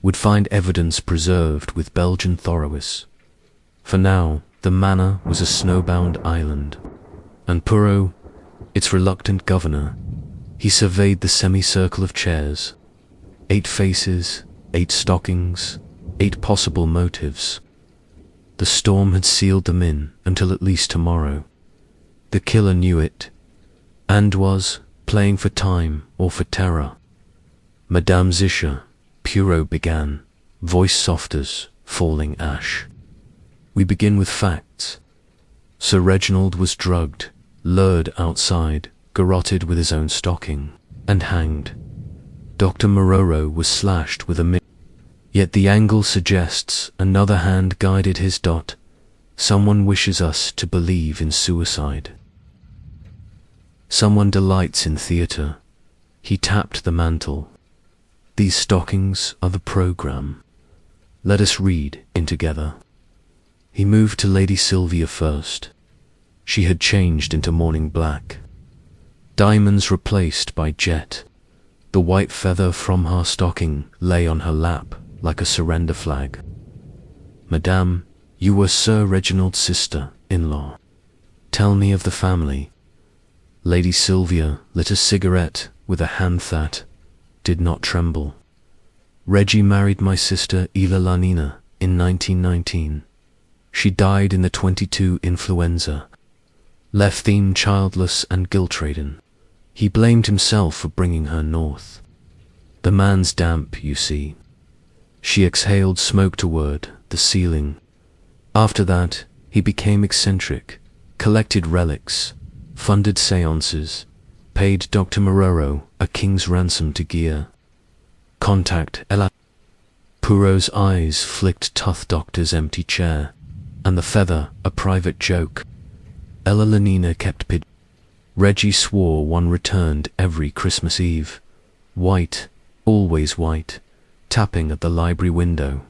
would find evidence preserved with Belgian thoroughness. For now, the manor was a snowbound island, and Poirot, its reluctant governor, he surveyed the semicircle of chairs. 8 faces, 8 stockings, 8 possible motives. The storm had sealed them in until at least tomorrow. The killer knew it, and was playing for time or for terror. Madame Zischer, Poirot began, voice soft as falling ash. We begin with facts. Sir Reginald was drugged, lured outside, garroted with his own stocking, and hanged. Dr. Mororo was slashed with a yet the angle suggests another hand guided his dot. Someone wishes us to believe in suicide. Someone delights in theatre. He tapped the mantel. These stockings are the programme. Let us read in together. He moved to Lady Sylvia first. She had changed into morning black. Diamonds replaced by jet. The white feather from her stocking lay on her lap like a surrender flag. Madame, you were Sir Reginald's sister-in-law. Tell me of the family. Lady Sylvia lit a cigarette with a hand that did not tremble. Reggie married my sister Ila Lanina in 1919. She died in the 22 influenza, left them childless and guilt-ridden. He blamed himself for bringing her north. The man's damp, you see. She exhaled smoke toward the ceiling. After that, He became eccentric, collected relics, funded seances, paid Dr. Mororo a king's ransom to gear. Contact Ella. Poirot's eyes flicked Tough Doctor's empty chair, and the feather a private joke. Ella Lenina kept pid. Reggie swore one returned every Christmas Eve. White, always white, tapping at the library window.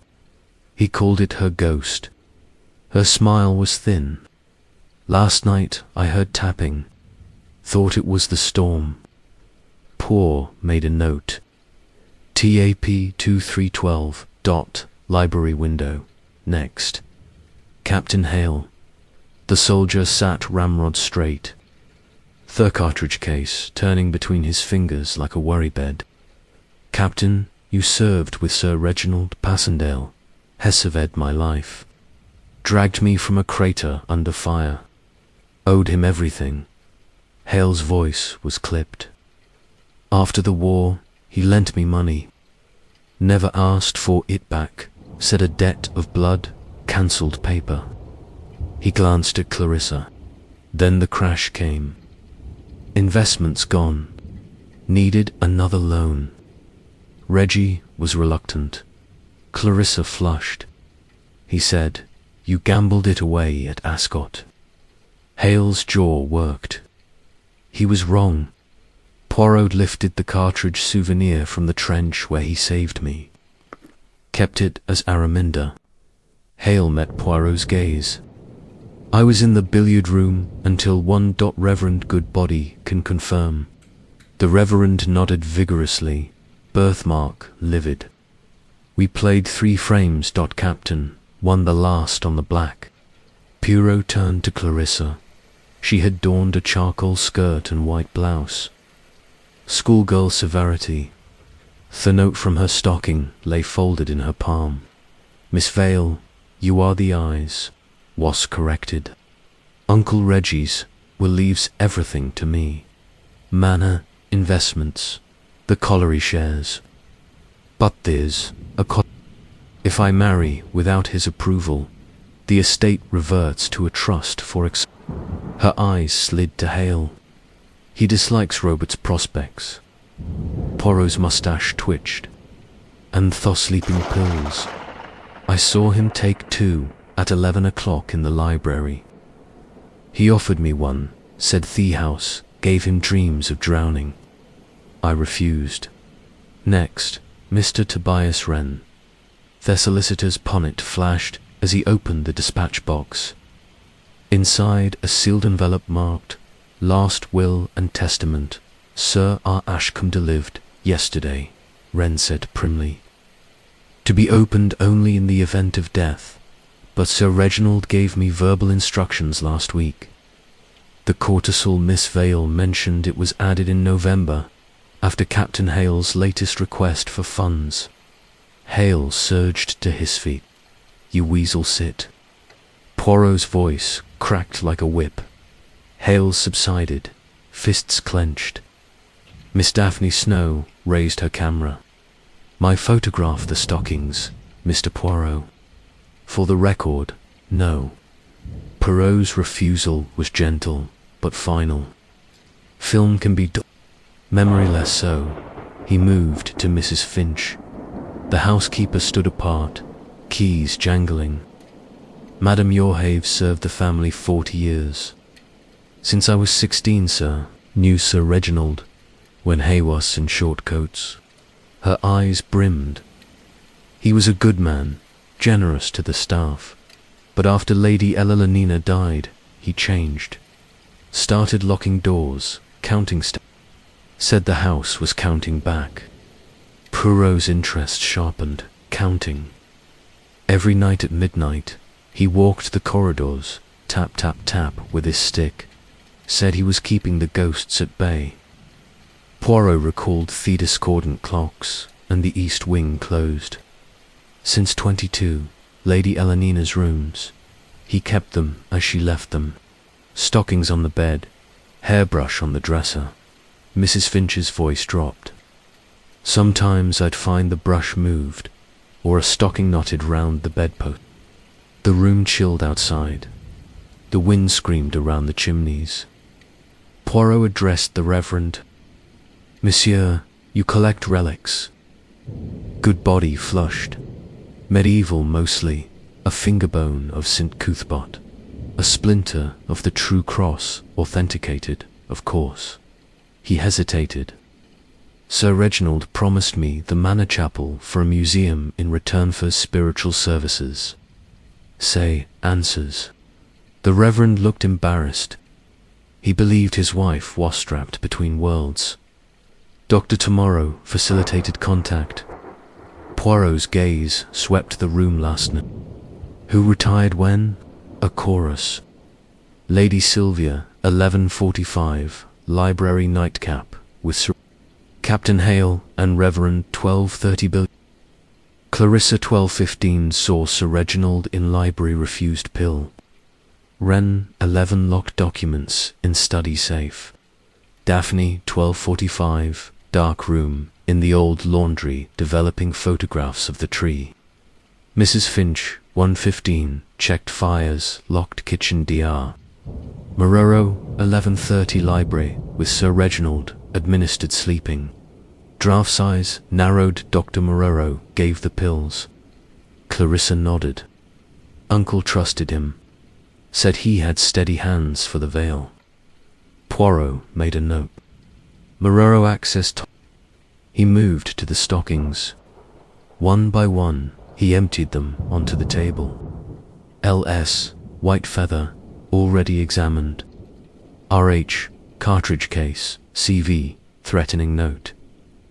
He called it her ghost. Her smile was thin. Last night I heard tapping. Thought it was the storm. Poor made a note. TAP 2312. Library window. Next. Captain Hale. The soldier sat ramrod straight. The cartridge case turning between his fingers like a worry bed. Captain, you served with Sir Reginald Passendale. Hesseved my life. Dragged me from a crater under fire. Owed him everything. Hale's voice was clipped. After the war, he lent me money. Never asked for it back, said a debt of blood, cancelled paper. He glanced at Clarissa. Then the crash came. Investments gone. Needed another loan. Reggie was reluctant. Clarissa flushed. He said, "You gambled it away at Ascot." Hale's jaw worked. He was wrong. Poirot lifted the cartridge souvenir from the trench where he saved me. Kept it as Araminda. Hale met Poirot's gaze. I was in the billiard room until one. Reverend Goodbody can confirm. The Reverend nodded vigorously, birthmark livid. We played 3 frames. Captain, won the last on the black. Poirot turned to Clarissa. She had donned a charcoal skirt and white blouse. Schoolgirl severity. The note from her stocking lay folded in her palm. Miss Vale, you are the eyes, was corrected. Uncle Reggie's will leaves everything to me. Manor, investments, the colliery shares. But there's a if I marry without his approval, the estate reverts to a trust for Her eyes slid to Hale. He dislikes Robert's prospects. Poirot's mustache twitched. And the sleeping pills. I saw him take 2 at 11 o'clock in the library. He offered me one, said the house gave him dreams of drowning. I refused. Next, Mr. Tobias Wren. The solicitor's bonnet flashed as he opened the dispatch box. Inside a sealed envelope marked, Last Will and Testament, Sir R. Ashcombe delivered yesterday, Wren said primly. To be opened only in the event of death, but Sir Reginald gave me verbal instructions last week. The courtesan Miss Vale mentioned it was added in November, after Captain Hale's latest request for funds. Hale surged to his feet. You weasel sit. Poirot's voice cracked like a whip. Hale subsided, fists clenched. Miss Daphne Snow raised her camera. My photograph the stockings, Mr. Poirot. For the record, no. Poirot's refusal was gentle, but final. Film can be memory less so. He moved to Mrs. Finch. The housekeeper stood apart, keys jangling. Madame Yorhave served the family 40 years. Since I was 16, sir, knew Sir Reginald, when he was in short coats. Her eyes brimmed. He was a good man, generous to the staff, but after Lady Ella Lenina died, he changed. Started locking doors, counting said the house was counting back. Poirot's interest sharpened, counting. Every night at midnight, he walked the corridors, tap tap tap with his stick, said he was keeping the ghosts at bay. Poirot recalled the discordant clocks, and the east wing closed. Since 22, Lady Elenina's rooms. He kept them as she left them. Stockings on the bed, hairbrush on the dresser. Mrs. Finch's voice dropped. Sometimes I'd find the brush moved, or a stocking knotted round the bedpost. The room chilled outside. The wind screamed around the chimneys. Poirot addressed the Reverend. "Monsieur, you collect relics." Good body flushed. Medieval mostly, a fingerbone of St. Cuthbert, a splinter of the true cross, authenticated, of course. He hesitated. "Sir Reginald promised me the Manor Chapel for a museum in return for spiritual services." Say, answers. The Reverend looked embarrassed. He believed his wife was strapped between worlds. Dr. Tomorrow facilitated contact. Poirot's gaze swept the room last night. Who retired when? A chorus. Lady Sylvia, 11:45, library nightcap, with Sir Captain Hale and Reverend 12:30 bill. Clarissa 12:15 saw Sir Reginald in library refused pill. Wren 11 locked documents in study safe. Daphne 12:45 dark room in the old laundry developing photographs of the tree. Mrs. Finch 1:15 checked fires locked kitchen DR. Mororo 11:30 library with Sir Reginald administered sleeping. Draft size narrowed. Dr. Mororo gave the pills. Clarissa nodded. Uncle trusted him. Said he had steady hands for the veil. Poirot made a note. Mororo accessed. He moved to the stockings. One by one, he emptied them onto the table. LS, white feather, already examined. RH, cartridge case, CV, threatening note.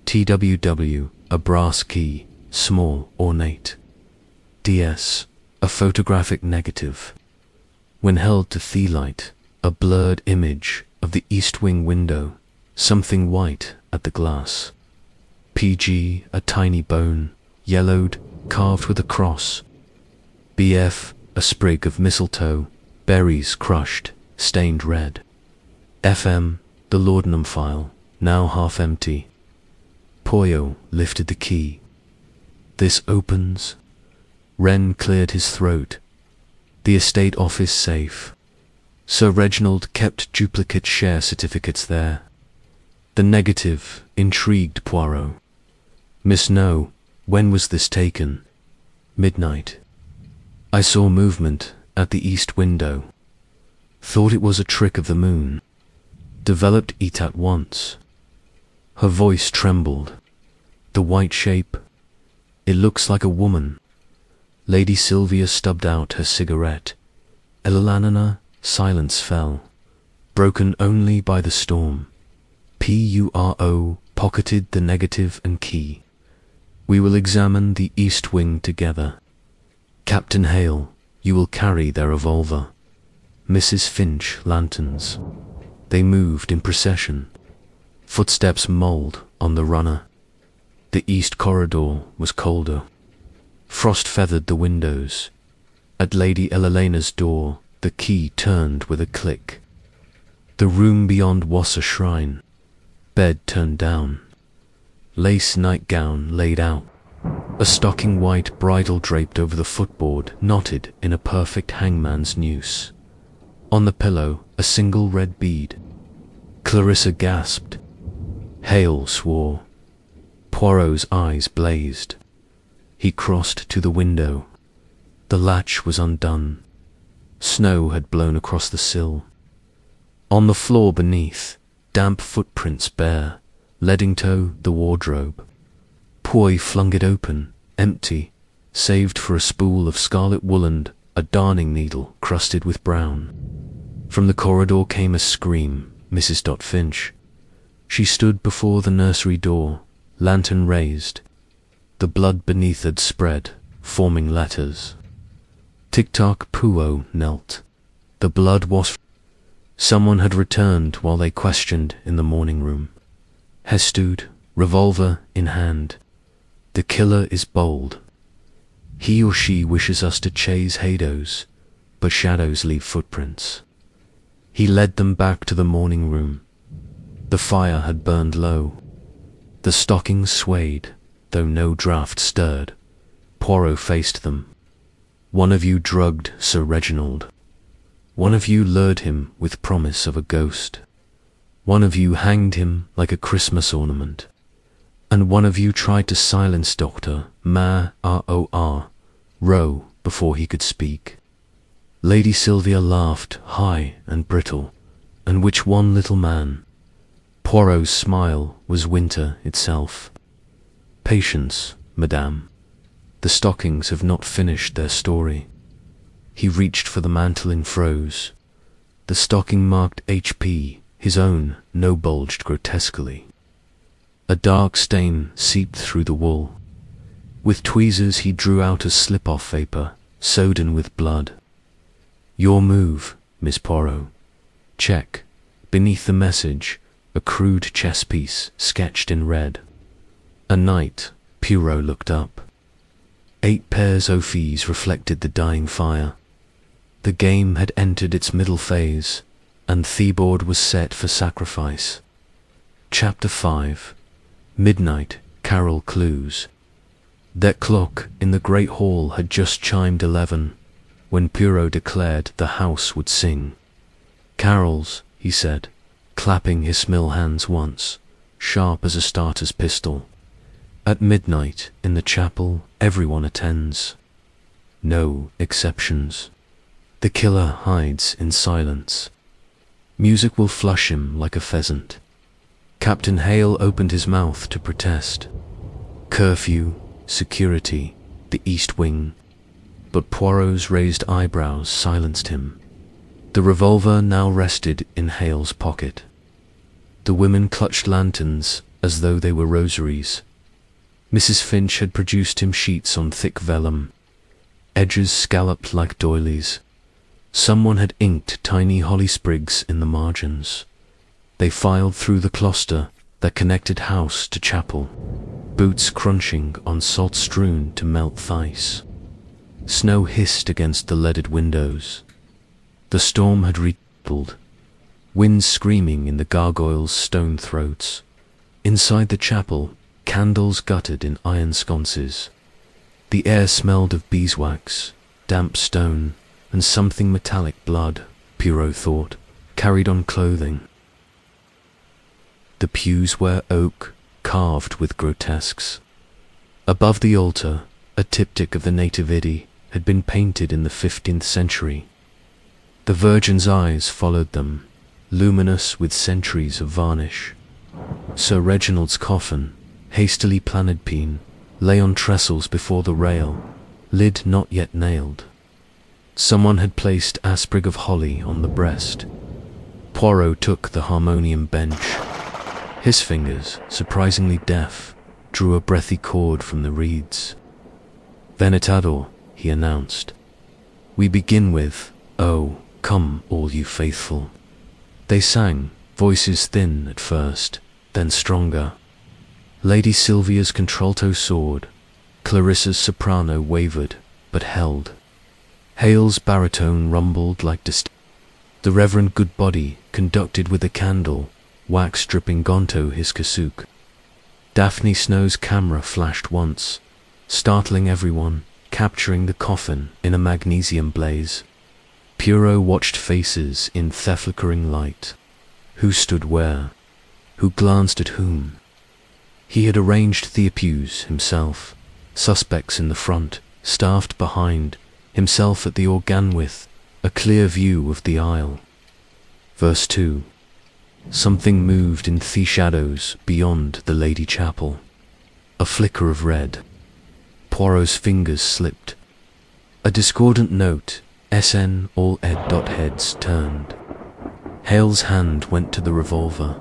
TWW, a brass key, small, ornate. DS, a photographic negative. When held to light, a blurred image of the east wing window, something white at the glass. PG, a tiny bone, yellowed, carved with a cross. BF, a sprig of mistletoe, berries crushed, stained red. FM, the laudanum file, now half empty. Poirot lifted the key. This opens. Wren cleared his throat. The estate office safe. Sir Reginald kept duplicate share certificates there. The negative intrigued Poirot. Miss No, when was this taken? Midnight. I saw movement at the east window. Thought it was a trick of the moon. Developed it at once. Her voice trembled. The white shape. It looks like a woman. Lady Sylvia stubbed out her cigarette. Elanana, silence fell. Broken only by the storm. Poirot pocketed the negative and key. We will examine the east wing together. Captain Hale, you will carry their revolver. Mrs. Finch, lanterns. They moved in procession. Footsteps mould on the runner. The east corridor was colder. Frost feathered the windows. At Lady Elena's door, the key turned with a click. The room beyond was a shrine. Bed turned down. Lace nightgown laid out. A stocking white bridle draped over the footboard, knotted in a perfect hangman's noose. On the pillow, a single red bead. Clarissa gasped. Hale swore. Poirot's eyes blazed. He crossed to the window. The latch was undone. Snow had blown across the sill. On the floor beneath, damp footprints bare, leading to the wardrobe. Poy flung it open, empty, saved for a spool of scarlet wool and a darning needle crusted with brown. From the corridor came a scream. Mrs. Finch. She stood before the nursery door, lantern raised. The blood beneath had spread, forming letters. Tick-tock Puo knelt. The blood was... Someone had returned while they questioned in the morning room. Hestood, revolver in hand. The killer is bold. He or she wishes us to chase shadows, but shadows leave footprints. He led them back to the morning room. The fire had burned low. The stockings swayed, though no draught stirred. Poirot faced them. One of you drugged Sir Reginald. One of you lured him with promise of a ghost. One of you hanged him like a Christmas ornament. And one of you tried to silence Dr. Rowe before he could speak. Lady Sylvia laughed, high and brittle. And which one, little man? Poirot's smile was winter itself. Patience, madame. The stockings have not finished their story. He reached for the mantling froze. The stocking marked HP, his own no bulged grotesquely. A dark stain seeped through the wool. With tweezers he drew out a slip-off vapor, sodden with blood. Your move, Miss Poirot. Check. Beneath the message, a crude chess piece sketched in red. A knight. Poirot looked up. 8 pairs of fees reflected the dying fire. The game had entered its middle phase, and Thebord was set for sacrifice. Chapter 5. Midnight, Carol Clues. That clock in the great hall had just chimed 11, when Poirot declared the house would sing. Carols, he said, clapping his small hands once, sharp as a starter's pistol. At midnight, in the chapel, everyone attends. No exceptions. The killer hides in silence. Music will flush him like a pheasant. Captain Hale opened his mouth to protest. Curfew, security, the East Wing. But Poirot's raised eyebrows silenced him. The revolver now rested in Hale's pocket. The women clutched lanterns as though they were rosaries. Mrs. Finch had produced him sheets on thick vellum, edges scalloped like doilies. Someone had inked tiny holly sprigs in the margins. They filed through the cloister that connected house to chapel, boots crunching on salt strewn to melt thighs. Snow hissed against the leaded windows. The storm had redoubled, winds screaming in the gargoyles' stone throats. Inside the chapel, candles guttered in iron sconces. The air smelled of beeswax, damp stone, and something metallic blood, Poirot thought, carried on clothing. The pews were oak, carved with grotesques. Above the altar, a triptych of the Nativity had been painted in the 15th century. The Virgin's eyes followed them, luminous with centuries of varnish. Sir Reginald's coffin, hastily planed, lay on trestles before the rail, lid not yet nailed. Someone had placed a sprig of holly on the breast. Poirot took the harmonium bench. His fingers, surprisingly deft, drew a breathy chord from the reeds. Venitador, he announced. We begin with, Oh, come all you faithful. They sang, voices thin at first, then stronger. Lady Sylvia's contralto soared. Clarissa's soprano wavered, but held. Hale's baritone rumbled like the Reverend Goodbody conducted with a candle, wax dripping gonto his cassouk. Daphne Snow's camera flashed once, startling everyone, capturing the coffin in a magnesium blaze. Poirot watched faces in the flickering light. Who stood where? Who glanced at whom? He had arranged the pews himself, suspects in the front, staffed behind, himself at the organ with a clear view of the aisle. Verse 2. Something moved in the shadows beyond the Lady Chapel. A flicker of red. Poirot's fingers slipped. A discordant note, SN all ed. Heads turned. Hale's hand went to the revolver.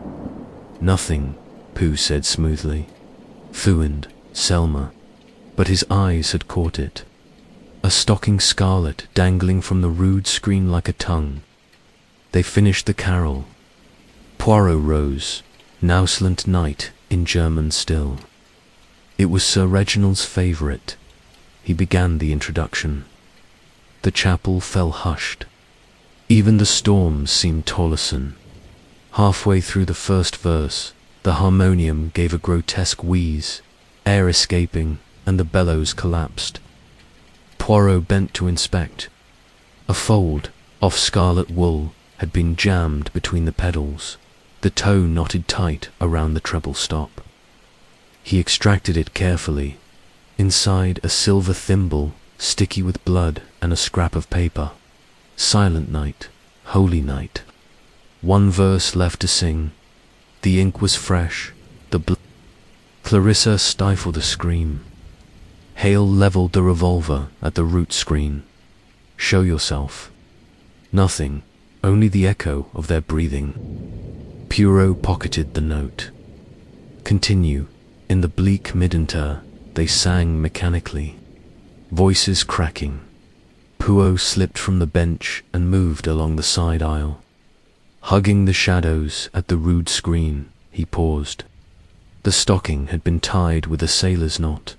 Nothing, Pooh said smoothly. Fouand, Selma. But his eyes had caught it. A stocking scarlet dangling from the rude screen like a tongue. They finished the carol. Poirot rose, Nausland Night in German still. It was Sir Reginald's favourite. He began the introduction. The chapel fell hushed. Even the storm seemed tolleson. Halfway through the first verse, the harmonium gave a grotesque wheeze, air escaping, and the bellows collapsed. Poirot bent to inspect. A fold, of scarlet wool had been jammed between the pedals, the toe knotted tight around the treble stop. He extracted it carefully. Inside a silver thimble, sticky with blood and a scrap of paper. Silent night, holy night. One verse left to sing. The ink was fresh, Clarissa stifled a scream. Hale leveled the revolver at the root screen. Show yourself. Nothing, only the echo of their breathing. Poirot pocketed the note. Continue. In the bleak mid-inter, they sang mechanically, voices cracking. Poirot slipped from the bench and moved along the side aisle. Hugging the shadows at the rude screen, he paused. The stocking had been tied with a sailor's knot,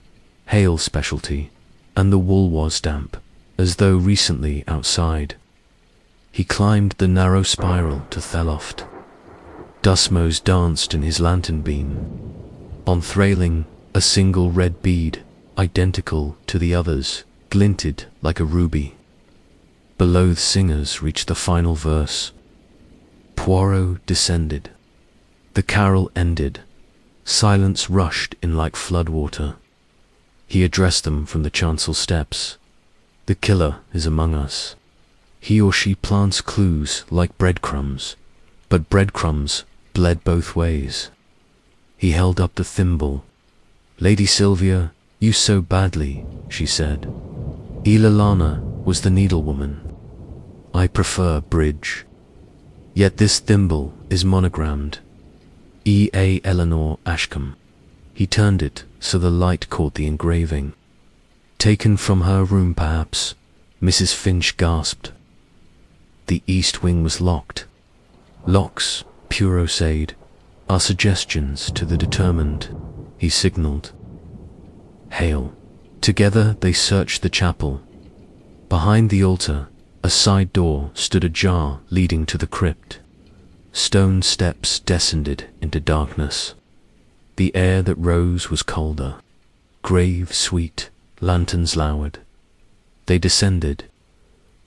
Hale's specialty, and the wool was damp, as though recently outside. He climbed the narrow spiral to Theloft. Dustmoes danced in his lantern beam. On thrailing, a single red bead, identical to the others, glinted like a ruby. Below the singers reached the final verse. Poirot descended. The carol ended. Silence rushed in like floodwater. He addressed them from the chancel steps. The killer is among us. He or she plants clues like breadcrumbs, but breadcrumbs bled both ways. He held up the thimble. Lady Sylvia, you sew badly, she said. Ilalana was the needlewoman. I prefer bridge. Yet this thimble is monogrammed. E.A. Eleanor Ashcombe. He turned it so the light caught the engraving. Taken from her room, perhaps, Mrs. Finch gasped. The east wing was locked. Locks, Poirot said, are suggestions to the determined. He signalled. Hale. Together they searched the chapel. Behind the altar, a side door stood ajar leading to the crypt. Stone steps descended into darkness. The air that rose was colder. Grave sweet, lanterns lowered. They descended.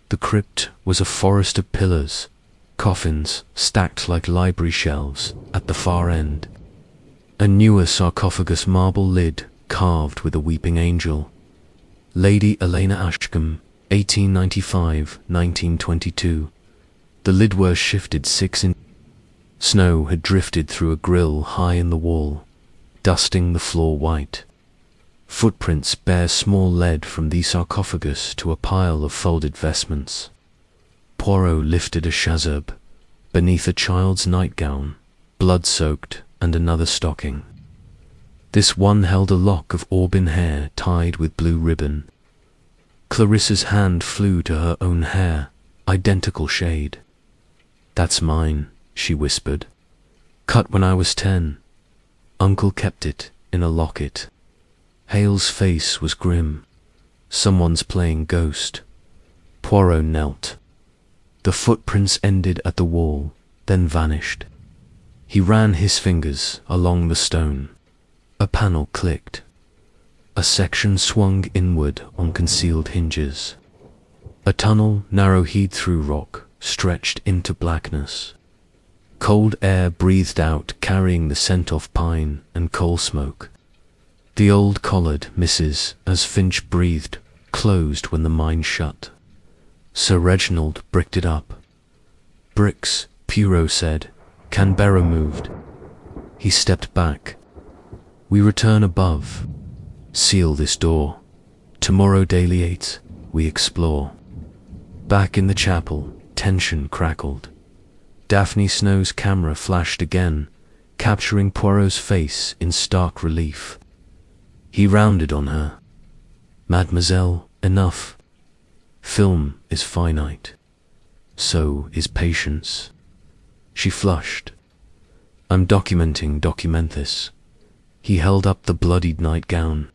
The crypt was a forest of pillars, coffins stacked like library shelves at the far end. A newer sarcophagus marble lid carved with a weeping angel. Lady Elena Ashcombe, 1895-1922. The lidwork shifted 6 inches. Snow had drifted through a grill high in the wall, dusting the floor white. Footprints bear small led from the sarcophagus to a pile of folded vestments. Poirot lifted a chasuble beneath a child's nightgown, blood-soaked, and another stocking. This one held a lock of auburn hair tied with blue ribbon. Clarissa's hand flew to her own hair, identical shade. That's mine, she whispered. Cut when I was 10. Uncle kept it in a locket. Hale's face was grim. Someone's playing ghost. Poirot knelt. The footprints ended at the wall, then vanished. He ran his fingers along the stone. A panel clicked. A section swung inward on concealed hinges. A tunnel narrow-heed through rock stretched into blackness. Cold air breathed out, carrying the scent of pine and coal smoke. The old collared Mrs., as Finch breathed, closed when the mine shut. Sir Reginald bricked it up. Bricks, Poirot said. Canberra moved. He stepped back. We return above. Seal this door. Tomorrow daily 8, we explore. Back in the chapel, tension crackled. Daphne Snow's camera flashed again, capturing Poirot's face in stark relief. He rounded on her. Mademoiselle, enough. Film is finite. So is patience. She flushed. I'm documenting, document this. He held up the bloodied nightgown.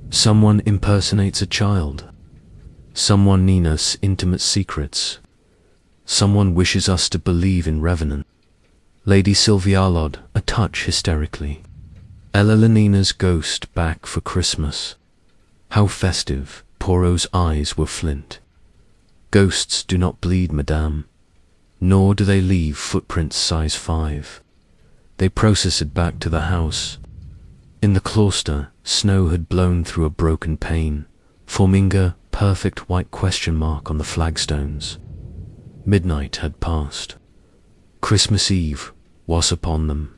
Someone impersonates a child. Someone needs us intimate secrets. Someone wishes us to believe in revenant. Lady Sylvialod, a touch hysterically. Ella Lenina's ghost back for Christmas. How festive, Poirot's eyes were flint. Ghosts do not bleed, madame, nor do they leave footprints size 5. They process it back to the house. In the cloister, snow had blown through a broken pane, forming a perfect white question mark on the flagstones. Midnight had passed. Christmas Eve was upon them.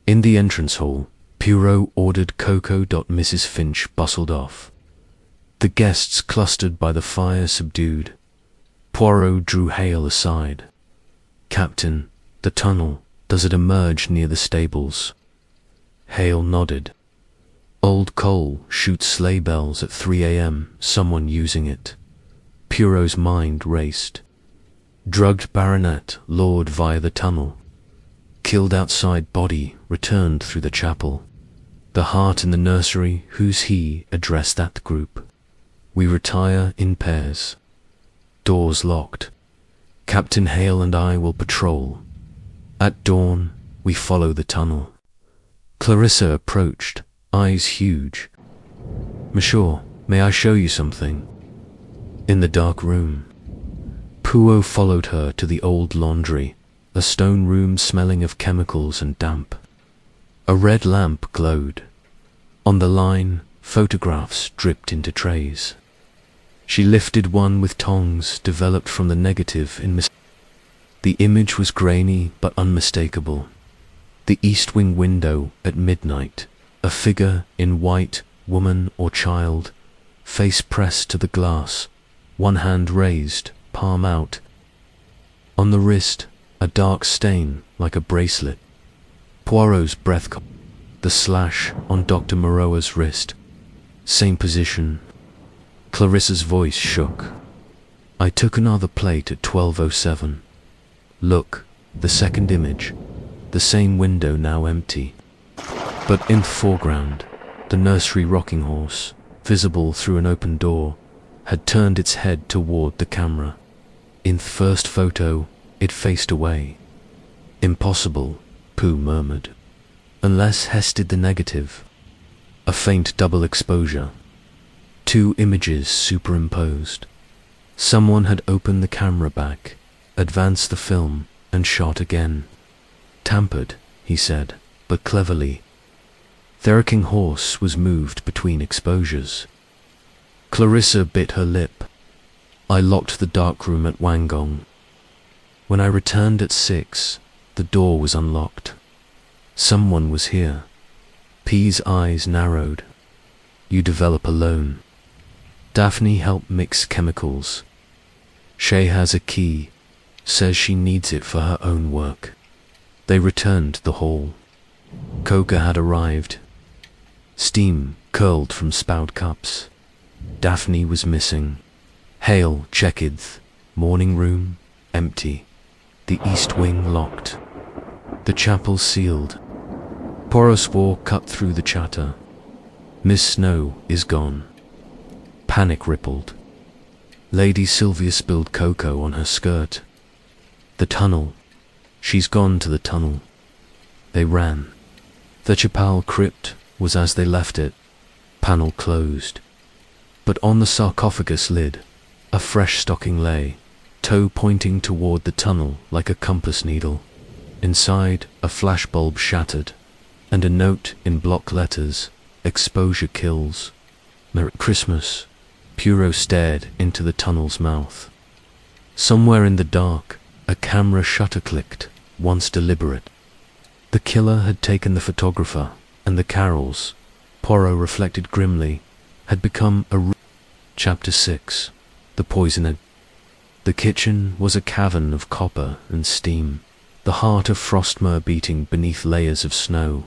In the entrance hall, Poirot ordered cocoa. Mrs. Finch bustled off. The guests clustered by the fire subdued. Poirot drew Hale aside. "Captain, the tunnel, does it emerge near the stables?" Hale nodded. "Old Cole shoots sleigh bells at 3 a.m, someone using it." Poirot's mind raced. Drugged baronet lured via the tunnel. Killed outside body returned through the chapel. The heart in the nursery, who's he, addressed that group. We retire in pairs. Doors locked. Captain Hale and I will patrol. At dawn, we follow the tunnel. Clarissa approached, eyes huge. "Monsieur, may I show you something?" In the dark room. Poirot followed her to the old laundry, a stone room smelling of chemicals and damp. A red lamp glowed. On the line, photographs dripped into trays. She lifted one with tongs developed from the negative in The image was grainy but unmistakable. The east wing window at midnight, a figure in white, woman or child, face pressed to the glass, one hand raised, palm out. On the wrist, a dark stain like a bracelet. Poirot's breath caught. The slash on Dr. Moreau's wrist. Same position. Clarissa's voice shook. "I took another plate at 12:07. Look, the second image. The same window now empty. But in the foreground, the nursery rocking horse, visible through an open door, had turned its head toward the camera. In the first photo, it faced away. Impossible, Pooh murmured. Unless Hess did the negative. A faint double exposure. 2 images superimposed. Someone had opened the camera back, advanced the film, and shot again. Tampered, he said, but cleverly. The rocking horse was moved between exposures. Clarissa bit her lip. I locked the darkroom at Wangong. When I returned at 6, the door was unlocked. Someone was here. P's eyes narrowed. You develop alone. Daphne helped mix chemicals. Shay has a key, says she needs it for her own work. They returned to the hall. Coca had arrived. Steam curled from spout cups. Daphne was missing. Hale checked. Morning room, empty. The east wing locked. The chapel sealed. Poirot's war cut through the chatter. Miss Snow is gone. Panic rippled. Lady Sylvia spilled cocoa on her skirt. The tunnel. She's gone to the tunnel. They ran. The chapel crypt was as they left it. Panel closed. But on the sarcophagus lid, a fresh stocking lay, toe pointing toward the tunnel like a compass needle. Inside, a flashbulb shattered, and a note in block letters, "Exposure kills. Merry Christmas." Poirot stared into the tunnel's mouth. Somewhere in the dark, a camera shutter clicked, once deliberate. The killer had taken the photographer, and the carols, Poirot reflected grimly, had become a... Chapter 6. The Poisoned. The kitchen was a cavern of copper and steam, the heart of Frostmere beating beneath layers of snow.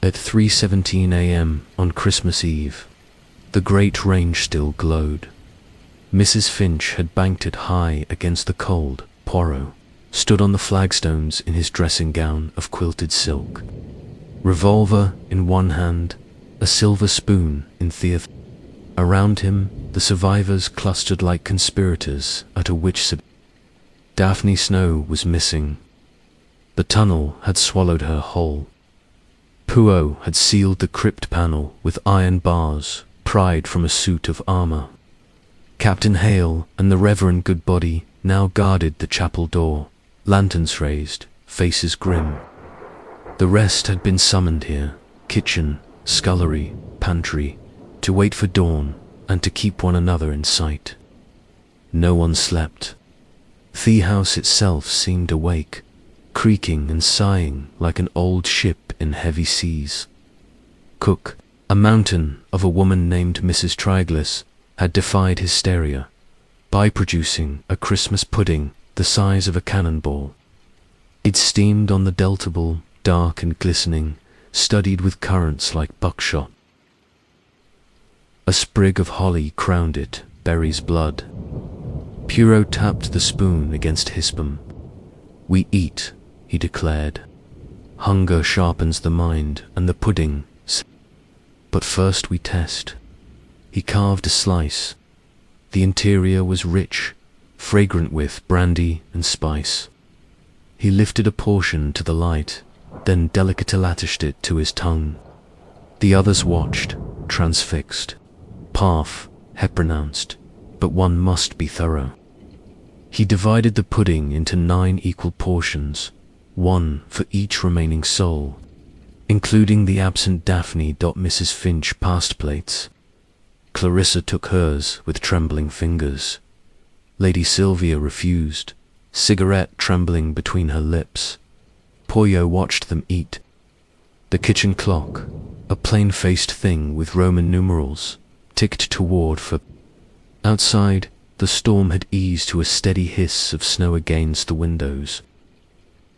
At 3:17 a.m. on Christmas Eve, the great range still glowed. Mrs. Finch had banked it high against the cold. Poirot stood on the flagstones in his dressing gown of quilted silk. Revolver in one hand, a silver spoon in the other. Around him, the survivors clustered like conspirators at a witch. Daphne Snow was missing. The tunnel had swallowed her whole. Poirot had sealed the crypt panel with iron bars, pried from a suit of armor. Captain Hale and the Reverend Goodbody now guarded the chapel door, lanterns raised, faces grim. The rest had been summoned here, kitchen, scullery, pantry, to wait for dawn and to keep one another in sight. No one slept. The house itself seemed awake, creaking and sighing like an old ship in heavy seas. Cook, a mountain of a woman named Mrs. Triglis, had defied hysteria by producing a Christmas pudding the size of a cannonball. It steamed on the deltable, dark and glistening, studded with currants like buckshot. A sprig of holly crowned it, berries blood. Poirot tapped the spoon against Hispam. "We eat," he declared. "Hunger sharpens the mind, and the pudding. But first we test." He carved a slice. The interior was rich, fragrant with brandy and spice. He lifted a portion to the light, then delicately it to his tongue. The others watched, transfixed. "Parf," he pronounced, "but one must be thorough." He divided the pudding into 9 equal portions, 1 for each remaining soul, including the absent Daphne. Mrs. Finch passed plates. Clarissa took hers with trembling fingers. Lady Sylvia refused, cigarette trembling between her lips. Poirot watched them eat. The kitchen clock, a plain-faced thing with Roman numerals, ticked toward 4. Outside, the storm had eased to a steady hiss of snow against the windows.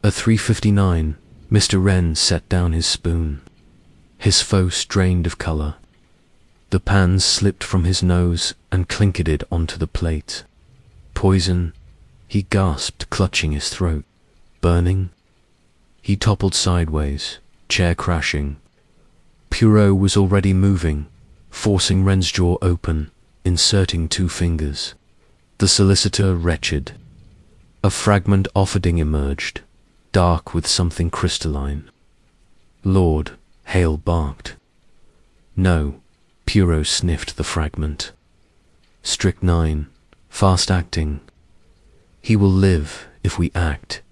At 3:59, Mr. Wren set down his spoon. His face drained of colour. The pans slipped from his nose and clinketed onto the plate. "Poison," he gasped, clutching his throat. "Burning?" He toppled sideways, chair crashing. Poirot was already moving, forcing Wren's jaw open, inserting 2 fingers. The solicitor wretched. A fragment offering emerged, dark with something crystalline. "Lord," Hale barked. "No," Poirot sniffed the fragment. "Strychnine, fast-acting. He will live if we act."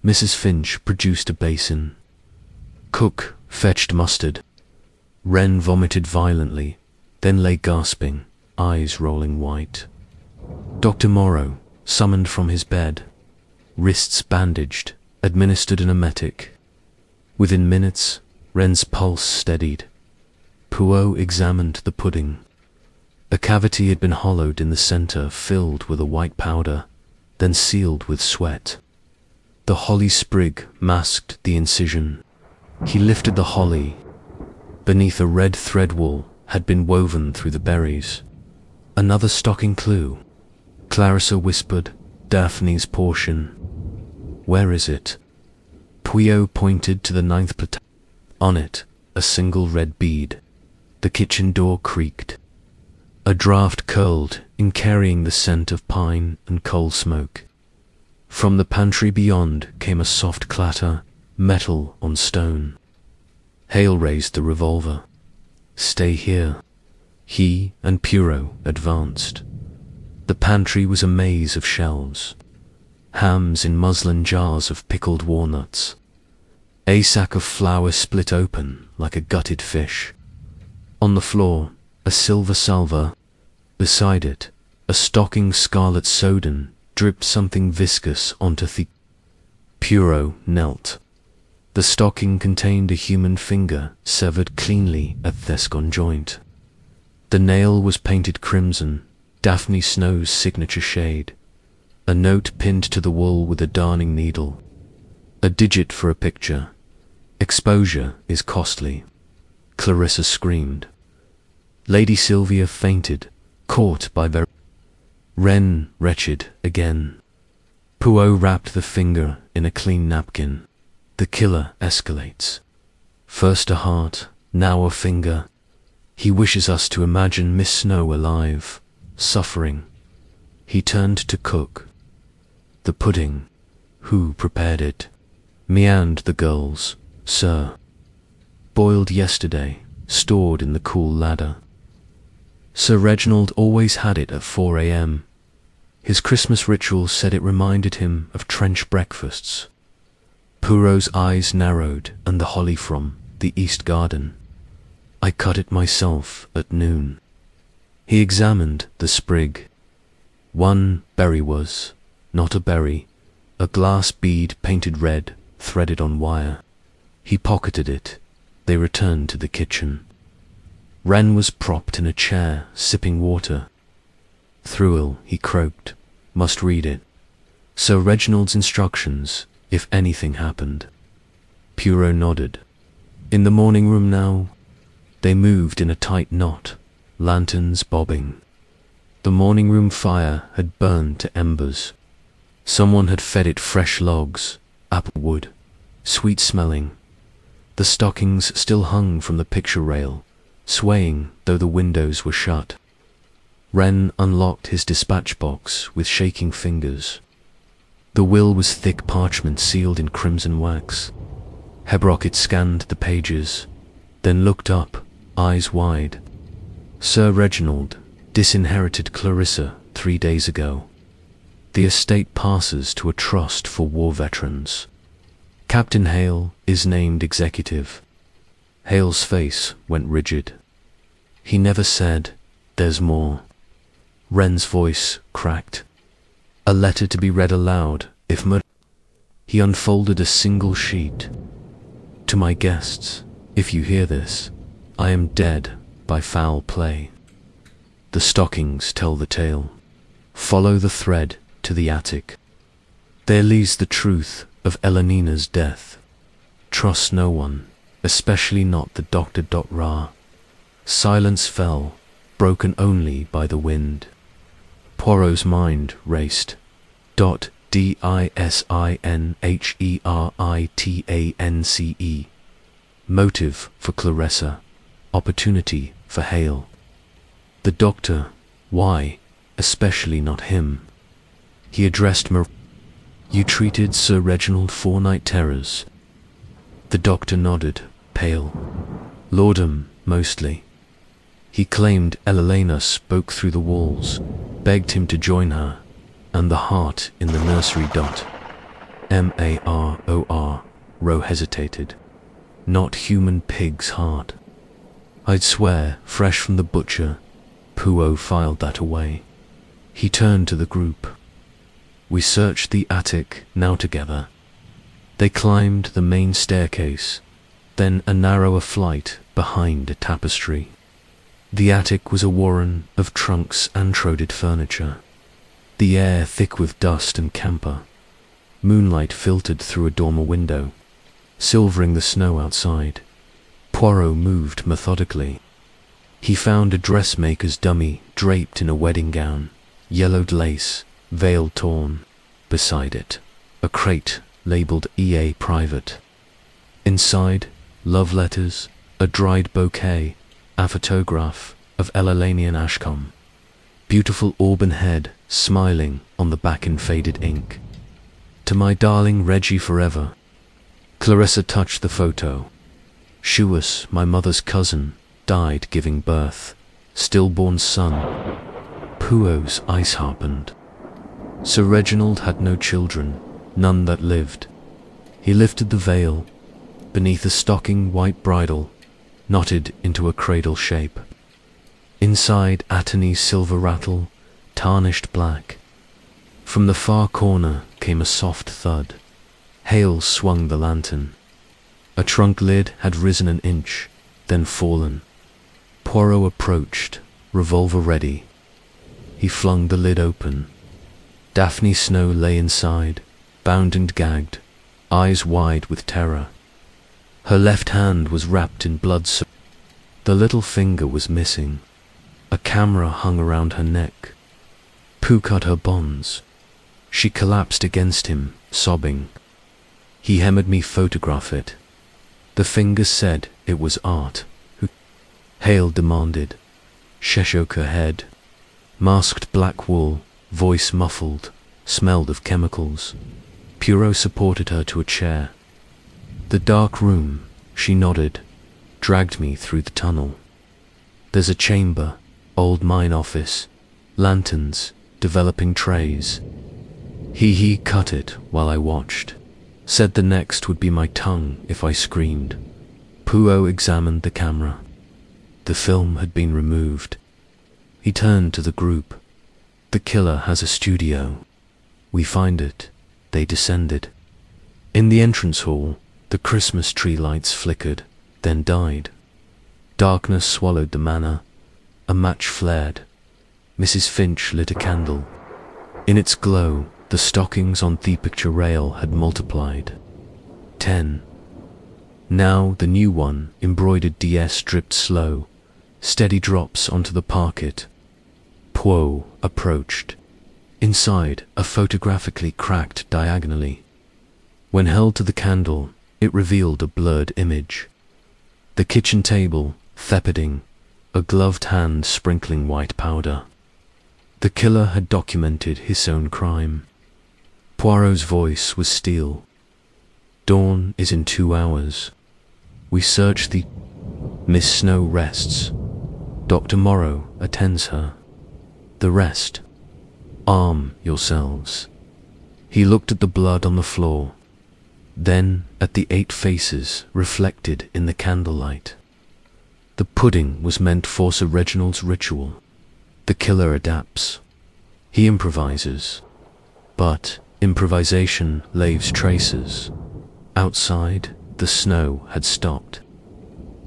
Mrs. Finch produced a basin. Cook fetched mustard. Wren vomited violently, then lay gasping, eyes rolling white. Dr. Morrow, summoned from his bed, wrists bandaged, administered an emetic. Within minutes, Wren's pulse steadied. Poirot examined the pudding. A cavity had been hollowed in the centre, filled with a white powder, then sealed with sweat. The holly sprig masked the incision. He lifted the holly. Beneath a red thread wool had been woven through the berries. Another stocking clue. Clarissa whispered, "Daphne's portion." "Where is it?" Poirot pointed to the 9th platoon. On it, a single red bead. The kitchen door creaked. A draught curled in carrying the scent of pine and coal smoke. From the pantry beyond came a soft clatter, metal on stone. Hale raised the revolver. "Stay here." He and Poirot advanced. The pantry was a maze of shelves. Hams in muslin jars of pickled walnuts. A sack of flour split open like a gutted fish. On the floor, a silver salver. Beside it, a stocking scarlet soden dripped something viscous onto the... Poirot knelt. The stocking contained a human finger severed cleanly at Thescon joint. The nail was painted crimson, Daphne Snow's signature shade. A note pinned to the wool with a darning needle. A digit for a picture. "Exposure is costly." Clarissa screamed. Lady Sylvia fainted, caught by Wren wretched again. Poirot wrapped the finger in a clean napkin. The killer escalates. First a heart, now a finger. He wishes us to imagine Miss Snow alive, suffering. He turned to Cook. "The pudding. Who prepared it?" "Me and the girls, sir. Boiled yesterday, stored in the cool larder." Sir Reginald always had it at 4 a.m. His Christmas ritual said it reminded him of trench breakfasts. Poirot's eyes narrowed, and the holly from the East Garden. I cut it myself at noon. He examined the sprig. One berry was not a berry, a glass bead painted red, threaded on wire. He pocketed it. They returned to the kitchen. Wren was propped in a chair, sipping water. Thruel, he croaked, must read it. Sir Reginald's instructions, if anything happened. Poirot nodded. In the morning room now, they moved in a tight knot, lanterns bobbing. The morning room fire had burned to embers. Someone had fed it fresh logs, apple wood, sweet-smelling. The stockings still hung from the picture rail, swaying though the windows were shut. Wren unlocked his dispatch box with shaking fingers. The will was thick parchment sealed in crimson wax. Hebrocket scanned the pages, then looked up, eyes wide. Sir Reginald disinherited Clarissa 3 days ago. The estate passes to a trust for war veterans. Captain Hale is named executive. Hale's face went rigid. He never said, "There's more." Wren's voice cracked. A letter to be read aloud, if murder. He unfolded a single sheet. To my guests, if you hear this, I am dead by foul play. The stockings tell the tale. Follow the thread to the attic. There lies the truth of Elenina's death. Trust no one, especially not the Dr. Ra. Silence fell, broken only by the wind. Poirot's mind raced. Disinheritance. Motive for Clarissa. Opportunity for Hale. The doctor, why, especially not him? He addressed You treated Sir Reginald 4 night terrors. The doctor nodded, pale. Laudanum, mostly. He claimed Elena spoke through the walls, begged him to join her, and the heart in the nursery Maror. Rowe hesitated. Not human pig's heart. I'd swear, fresh from the butcher, Poirot filed that away. He turned to the group. We searched the attic, now together. They climbed the main staircase, then a narrower flight behind a tapestry. The attic was a warren of trunks and troded furniture, the air thick with dust and camphor. Moonlight filtered through a dormer window, silvering the snow outside. Poirot moved methodically. He found a dressmaker's dummy draped in a wedding gown, yellowed lace, veil torn. Beside it, a crate labeled EA Private. Inside, love letters, a dried bouquet, a photograph of Elenian Ashcombe. Beautiful auburn head, smiling on the back in faded ink. To my darling Reggie forever. Clarissa touched the photo. She was my mother's cousin, died giving birth. Stillborn son. Poirot's eyes harpened. Sir Reginald had no children, none that lived. He lifted the veil. Beneath a stocking white bridle, knotted into a cradle shape. Inside Attorney's silver rattle, tarnished black. From the far corner came a soft thud. Hale swung the lantern. A trunk lid had risen an inch, then fallen. Poirot approached, revolver ready. He flung the lid open. Daphne Snow lay inside, bound and gagged, eyes wide with terror. Her left hand was wrapped in blood. The little finger was missing. A camera hung around her neck. Pooh cut her bonds. She collapsed against him, sobbing. He hammered me photograph it. The finger said it was art. Hale demanded. She shook her head. Masked black wool, voice muffled, smelled of chemicals. Poirot supported her to a chair. The dark room, she nodded, dragged me through the tunnel. There's a chamber, old mine office, lanterns, developing trays. He cut it while I watched. Said the next would be my tongue if I screamed. Poirot examined the camera. The film had been removed. He turned to the group. The killer has a studio. We find it. They descended. In the entrance hall, the Christmas tree lights flickered, then died. Darkness swallowed the manor. A match flared. Mrs. Finch lit a candle. In its glow, the stockings on the picture rail had multiplied. 10. Now the new one, embroidered DS, dripped slow, steady drops onto the parquet. Poirot approached. Inside, a photographically cracked diagonally. When held to the candle, it revealed a blurred image. The kitchen table, thepiding, a gloved hand sprinkling white powder. The killer had documented his own crime. Poirot's voice was steel. Dawn is in 2 hours. We search the... Miss Snow rests. Dr. Morrow attends her. The rest. Arm yourselves. He looked at the blood on the floor, then at the 8 faces reflected in the candlelight. The pudding was meant for Sir Reginald's ritual. The killer adapts. He improvises. But improvisation leaves traces. Outside, the snow had stopped.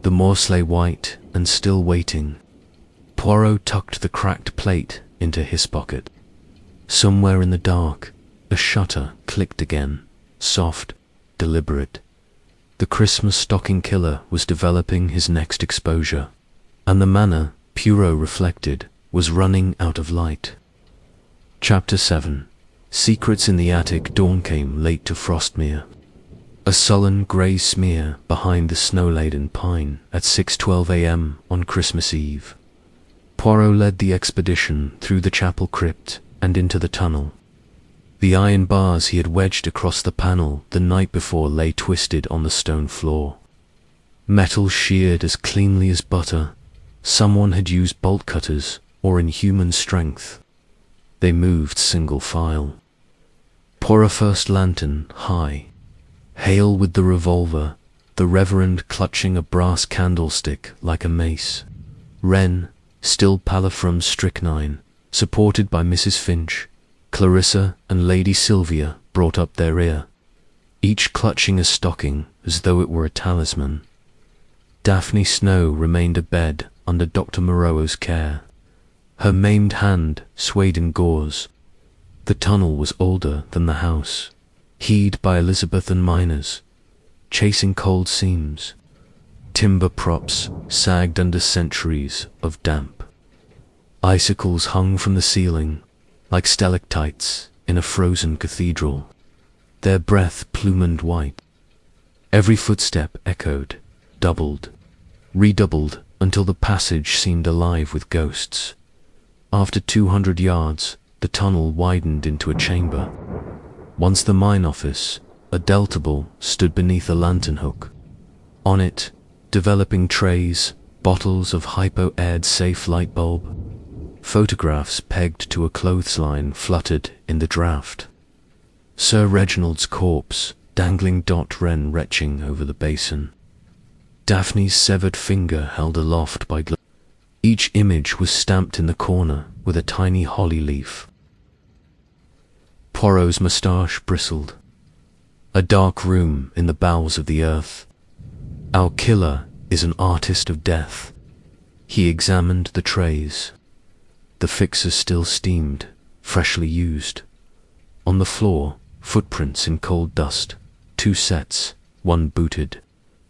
The moors lay white and still waiting. Poirot tucked the cracked plate into his pocket. Somewhere in the dark, a shutter clicked again, soft, deliberate. The Christmas stocking killer was developing his next exposure, and the manor, Poirot reflected, was running out of light. Chapter 7. Secrets in the attic. Dawn came late to Frostmere. A sullen grey smear behind the snow-laden pine at 6:12 a.m. on Christmas Eve. Poirot led the expedition through the chapel crypt and into the tunnel. The iron bars he had wedged across the panel the night before lay twisted on the stone floor. Metal sheared as cleanly as butter. Someone had used bolt cutters or inhuman strength. They moved single file. Poirot first lantern high. Hale with the revolver, the Reverend clutching a brass candlestick like a mace. Wren, still pallifrom strychnine, supported by Mrs. Finch, Clarissa and Lady Sylvia brought up their rear, each clutching a stocking as though it were a talisman. Daphne Snow remained abed under Dr. Moreau's care. Her maimed hand swayed in gauze. The tunnel was older than the house, heaved by Elizabethan miners, chasing cold seams. Timber props sagged under centuries of damp. Icicles hung from the ceiling, like stalactites in a frozen cathedral, their breath plumed white. Every footstep echoed, doubled, redoubled until the passage seemed alive with ghosts. After 200 yards, the tunnel widened into a chamber. Once the mine office, a deltable stood beneath a lantern hook. On it, developing trays, bottles of hypo-aired safe light bulb. Photographs pegged to a clothesline fluttered in the draught. Sir Reginald's corpse, dangling wren retching over the basin. Daphne's severed finger held aloft by each image was stamped in the corner with a tiny holly leaf. Poirot's moustache bristled. A dark room in the bowels of the earth. Our killer is an artist of death. He examined the trays. The fixers still steamed, freshly used. On the floor, footprints in cold dust. 2 sets, one booted.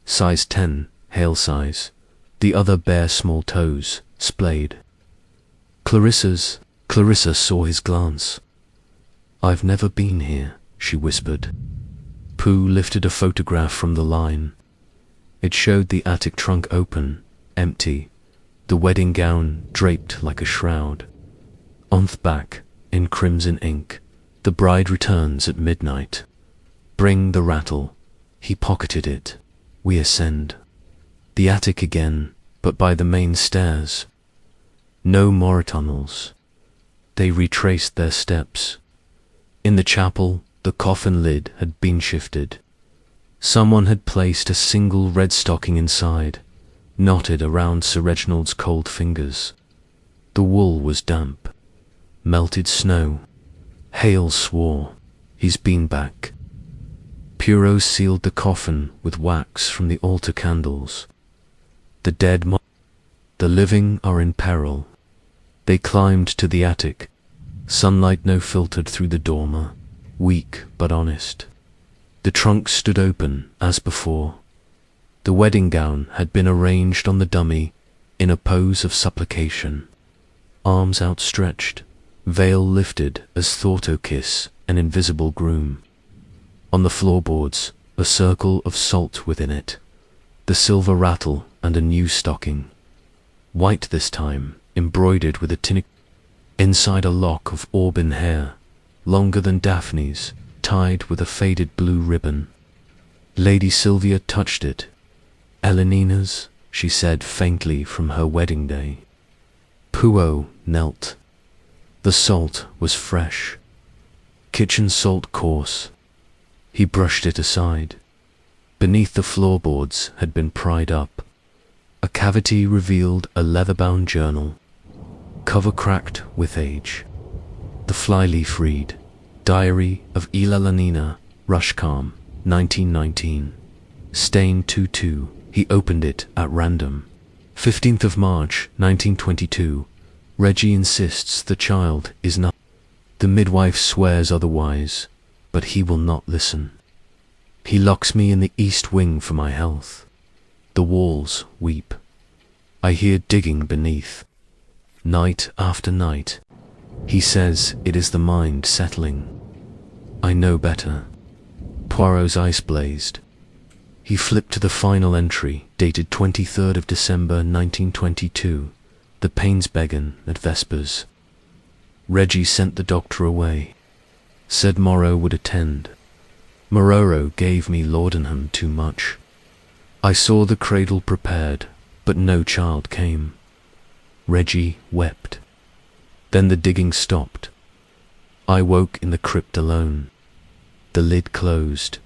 Size 10, Hale size. The other bare small toes, splayed. Clarissa saw his glance. "I've never been here," she whispered. Pooh lifted a photograph from the line. It showed the attic trunk open, empty, the wedding gown draped like a shroud. On the back, in crimson ink, "The bride returns at midnight. Bring the rattle." He pocketed it. We ascend. The attic again, but by the main stairs. No more tunnels. They retraced their steps. In the chapel, the coffin lid had been shifted. Someone had placed a single red stocking inside, knotted around Sir Reginald's cold fingers. The wool was damp. Melted snow. Hale swore, "He's been back." Poirot sealed the coffin with wax from the altar candles. The dead the living are in peril. They climbed to the attic. Sunlight no filtered through the dormer, weak but honest. The trunk stood open, as before. The wedding gown had been arranged on the dummy in a pose of supplication. Arms outstretched, veil lifted as thought to kiss an invisible groom. On the floorboards, a circle of salt within it, the silver rattle and a new stocking. White this time, embroidered with a tunic. Inside a lock of auburn hair, longer than Daphne's, tied with a faded blue ribbon. Lady Sylvia touched it. "Elenina's," she said faintly from her wedding day. Poirot knelt. The salt was fresh. Kitchen salt coarse. He brushed it aside. Beneath the floorboards had been pried up. A cavity revealed a leather-bound journal, cover cracked with age. The flyleaf read, "Diary of Elenina, Rushcalm, 1919. Stain 22. He opened it at random. 15th of March, 1922. Reggie insists the child is not. The midwife swears otherwise, but he will not listen. He locks me in the east wing for my health. The walls weep. I hear digging beneath. Night after night. He says it is the mind settling. I know better." Poirot's eyes blazed. He flipped to the final entry, dated 23rd of December 1922, the Painsbegan at Vespers. Reggie sent the doctor away. Said Morrow would attend. Mororo gave me laudanum too much. I saw the cradle prepared, but no child came. Reggie wept. Then the digging stopped. I woke in the crypt alone. The lid closed.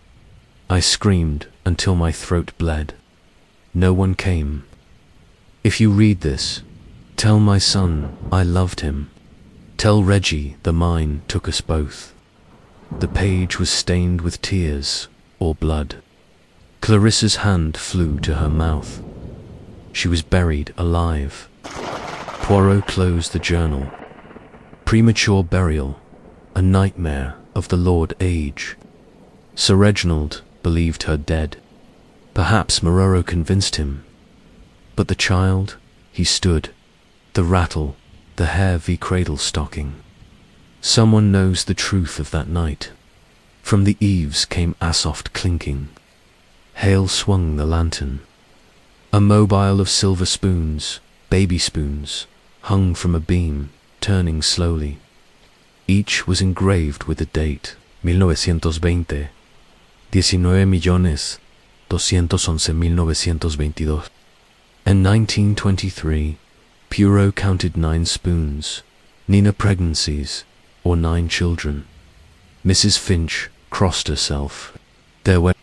I screamed until my throat bled. No one came. If you read this, tell my son I loved him. Tell Reggie the mine took us both. The page was stained with tears or blood. Clarissa's hand flew to her mouth. She was buried alive. Poirot closed the journal. Premature burial, a nightmare of the Lord Age. Sir Reginald believed her dead. Perhaps Mororo convinced him. But the child, he stood, the rattle, the heavy cradle stocking. Someone knows the truth of that night. From the eaves came a soft clinking. Hale swung the lantern. A mobile of silver spoons, baby spoons, hung from a beam, turning slowly. Each was engraved with a date, 1920, 19.211.922. In 1923, Poirot counted 9 spoons, Nina pregnancies, or 9 children. Mrs. Finch crossed herself. There were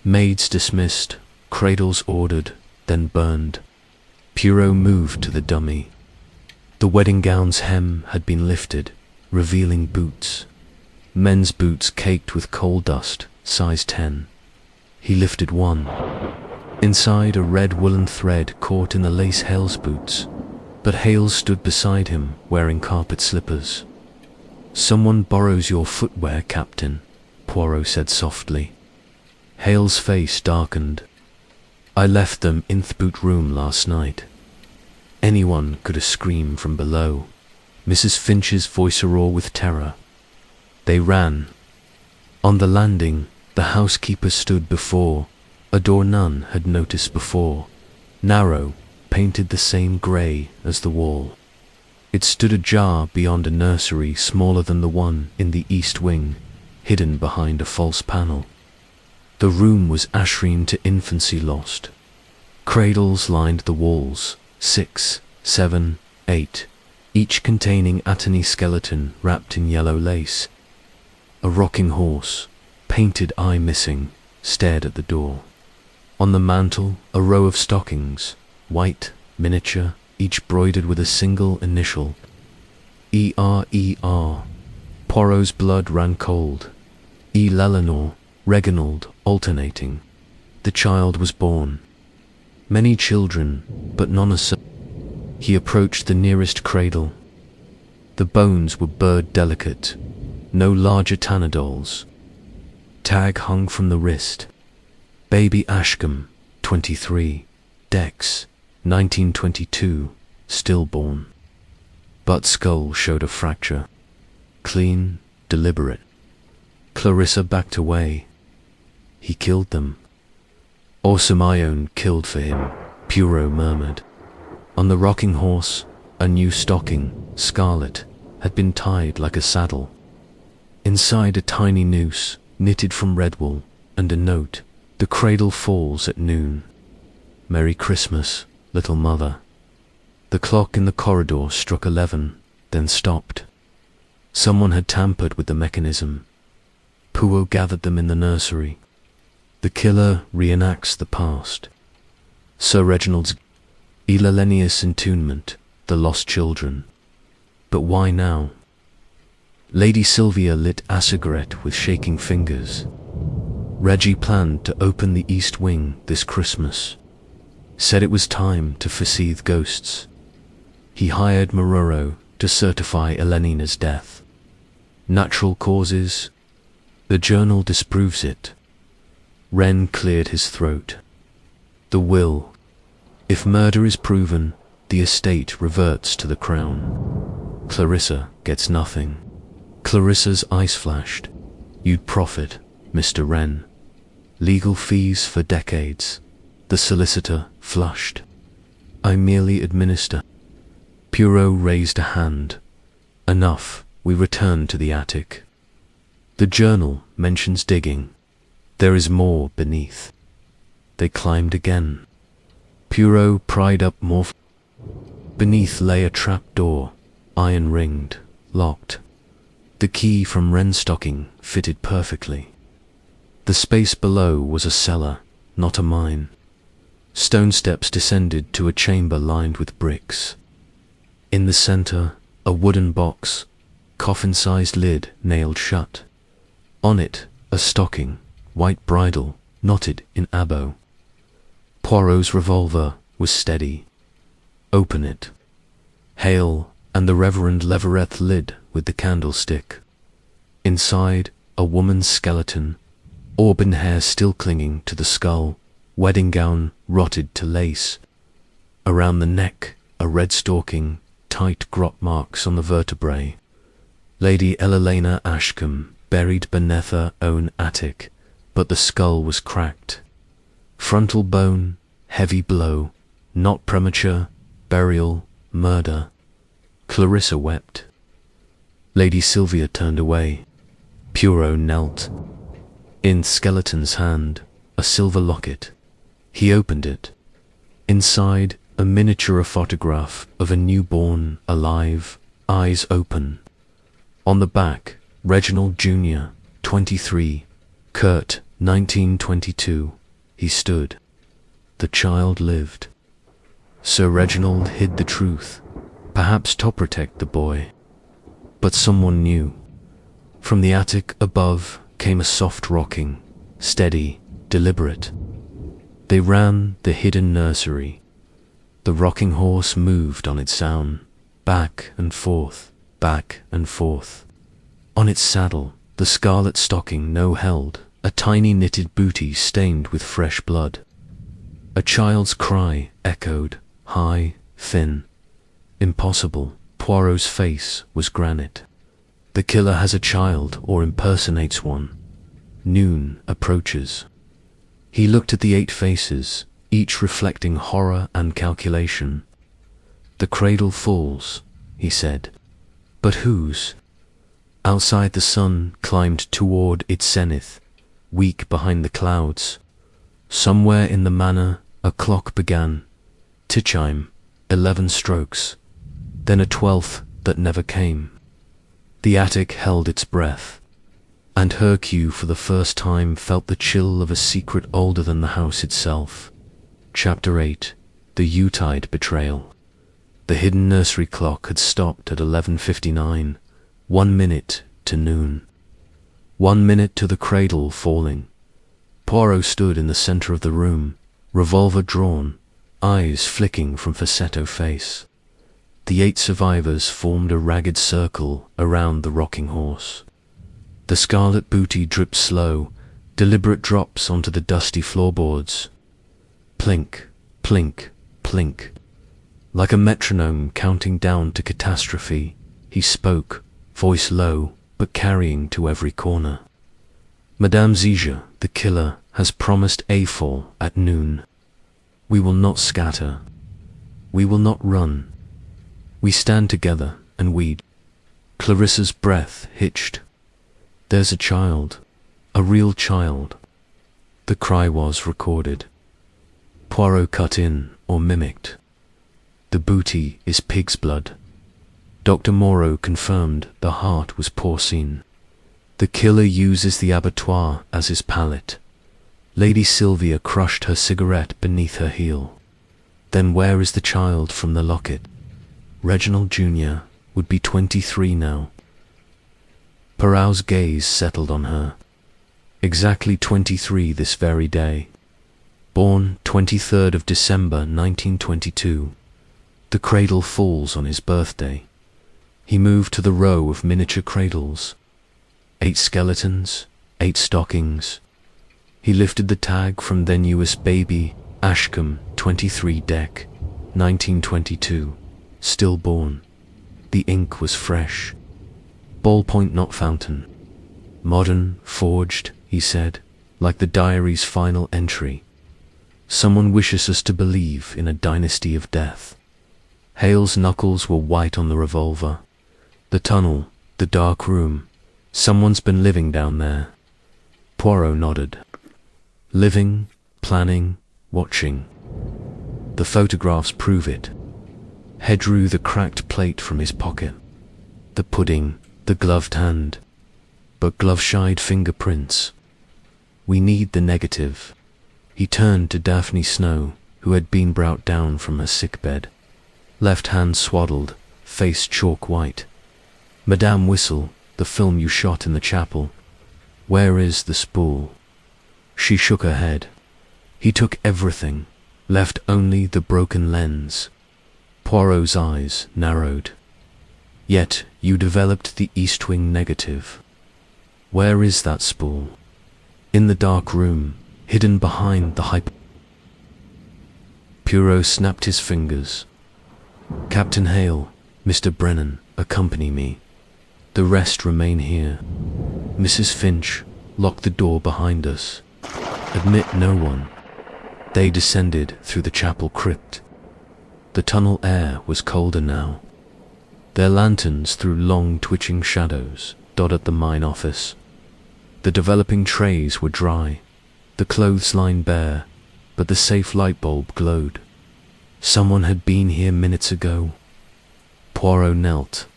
maids dismissed, cradles ordered, then burned. Poirot moved to the dummy. The wedding gown's hem had been lifted, revealing boots. Men's boots caked with coal dust, size 10. He lifted one. Inside, a red woolen thread caught in the lace Hale's boots, but Hale stood beside him, wearing carpet slippers. "Someone borrows your footwear, Captain," Poirot said softly. Hale's face darkened. "I left them in the boot room last night." Anyone could have screamed from below. Mrs. Finch's voice roared with terror. They ran. On the landing, the housekeeper stood before a door none had noticed before, narrow, painted the same grey as the wall. It stood ajar beyond a nursery smaller than the one in the east wing, hidden behind a false panel. The room was ashrine to infancy lost. Cradles lined the walls, 6, 7, 8, each containing Attorney skeleton wrapped in yellow lace. A rocking horse, painted eye missing, stared at the door. On the mantel, a row of stockings, white, miniature, each broidered with a single initial. E.R.E.R. Poirot's blood ran cold. E. Leonor, Reginald, alternating. The child was born. Many children, but none as such. He approached the nearest cradle. The bones were bird delicate, no larger Tanadols. Tag hung from the wrist. Baby Ashcombe, 23, Dex, 1922, stillborn. Butt skull showed a fracture. Clean, deliberate. Clarissa backed away. He killed them. Orson killed for him, Poirot murmured. On the rocking horse, a new stocking, scarlet, had been tied like a saddle. Inside a tiny noose, knitted from red wool, and a note, "The cradle falls at noon. Merry Christmas, little mother." The clock in the corridor struck 11, then stopped. Someone had tampered with the mechanism. Poirot gathered them in the nursery. The killer reenacts the past. Sir Reginald's Elalenius entombment, the lost children. But why now? Lady Sylvia lit a cigarette with shaking fingers. Reggie planned to open the East Wing this Christmas. Said it was time to foresee ghosts. He hired Maroro to certify Elenina's death. Natural causes. The journal disproves it. Wren cleared his throat. The will. If murder is proven, the estate reverts to the crown. Clarissa gets nothing. Clarissa's eyes flashed. You'd profit, Mr. Wren. Legal fees for decades. The solicitor flushed. I merely administer. Poirot raised a hand. Enough, we return to the attic. The journal mentions digging. There is more beneath. They climbed again. Poirot pried up more. Beneath lay a trap door, iron-ringed, locked. The key from Wren's stocking fitted perfectly. The space below was a cellar, not a mine. Stone steps descended to a chamber lined with bricks. In the center, a wooden box, coffin-sized lid nailed shut. On it, a stocking, white bridle, knotted in abo. Poirot's revolver was steady. Open it. Hail, and the Reverend Leverett lid with the candlestick. Inside, a woman's skeleton, auburn hair still clinging to the skull, wedding gown rotted to lace. Around the neck, a red stalking, tight grot marks on the vertebrae. Lady Elalena Ashcombe buried beneath her own attic, but the skull was cracked. Frontal bone, heavy blow, not premature, burial, murder. Clarissa wept. Lady Sylvia turned away. Poirot knelt. In skeleton's hand, a silver locket. He opened it. Inside, a miniature photograph of a newborn, alive, eyes open. On the back, Reginald Jr., 23, Kurt, 1922. He stood. The child lived. Sir Reginald hid the truth, perhaps to protect the boy. But someone knew. From the attic above came a soft rocking, steady, deliberate. They ran the hidden nursery. The rocking horse moved on its sound, back and forth, back and forth. On its saddle, the scarlet stocking No held, a tiny knitted booty stained with fresh blood. A child's cry echoed, high, thin. Impossible. Poirot's face was granite. The killer has a child or impersonates one. Noon approaches. He looked at the 8 faces, each reflecting horror and calculation. The cradle falls, he said. But whose? Outside the sun climbed toward its zenith, weak behind the clouds. Somewhere in the manor, a clock began. To chime, 11 strokes. then a 12th that never came. The attic held its breath, and Hercule for the first time felt the chill of a secret older than the house itself. Chapter 8. The Yuletide Betrayal. The hidden nursery clock had stopped at 11:59, 1 minute to noon. 1 minute to the cradle falling. Poirot stood in the center of the room, revolver drawn, eyes flicking from falsetto face. The 8 survivors formed a ragged circle around the rocking horse. The scarlet booty dripped slow, deliberate drops onto the dusty floorboards. Plink, plink, plink. Like a metronome counting down to catastrophe, he spoke, voice low, but carrying to every corner. Madame Zija, the killer, has promised A4 at noon. We will not scatter. We will not run. We stand together and we... Clarissa's breath hitched. There's a child, a real child. The cry was recorded. Poirot cut in or mimicked. The booty is pig's blood. Dr. Moreau confirmed the heart was porcine. The killer uses the abattoir as his pallet. Lady Sylvia crushed her cigarette beneath her heel. Then where is the child from the locket? Reginald Jr. would be 23 now. Poirot's gaze settled on her. Exactly 23 this very day. Born 23rd of December 1922. The cradle falls on his birthday. He moved to the row of miniature cradles. 8 skeletons, 8 stockings. He lifted the tag from then US baby, Ashcombe, 23 deck, 1922, stillborn. The ink was fresh. Ballpoint not fountain. Modern, forged, he said, like the diary's final entry. Someone wishes us to believe in a dynasty of death. Hale's knuckles were white on the revolver. The tunnel, the dark room. Someone's been living down there. Poirot nodded. Living, planning, watching. The photographs prove it. He drew the cracked plate from his pocket. The pudding, the gloved hand. But glove-shied fingerprints. We need the negative. He turned to Daphne Snow, who had been brought down from her sickbed. Left hand swaddled, face chalk white. Madame Whistle, the film you shot in the chapel. Where is the spool? She shook her head. He took everything, left only the broken lens. Poirot's eyes narrowed. Yet you developed the East Wing negative. Where is that spool? In the dark room, hidden behind the Poirot snapped his fingers. Captain Hale, Mr. Brennan, accompany me. The rest remain here. Mrs. Finch, lock the door behind us. Admit no one. They descended through the chapel crypt. The tunnel air was colder now. Their lanterns threw long twitching shadows, dotted the mine office. The developing trays were dry, the clothesline bare, but the safe light bulb glowed. Someone had been here minutes ago. Poirot knelt.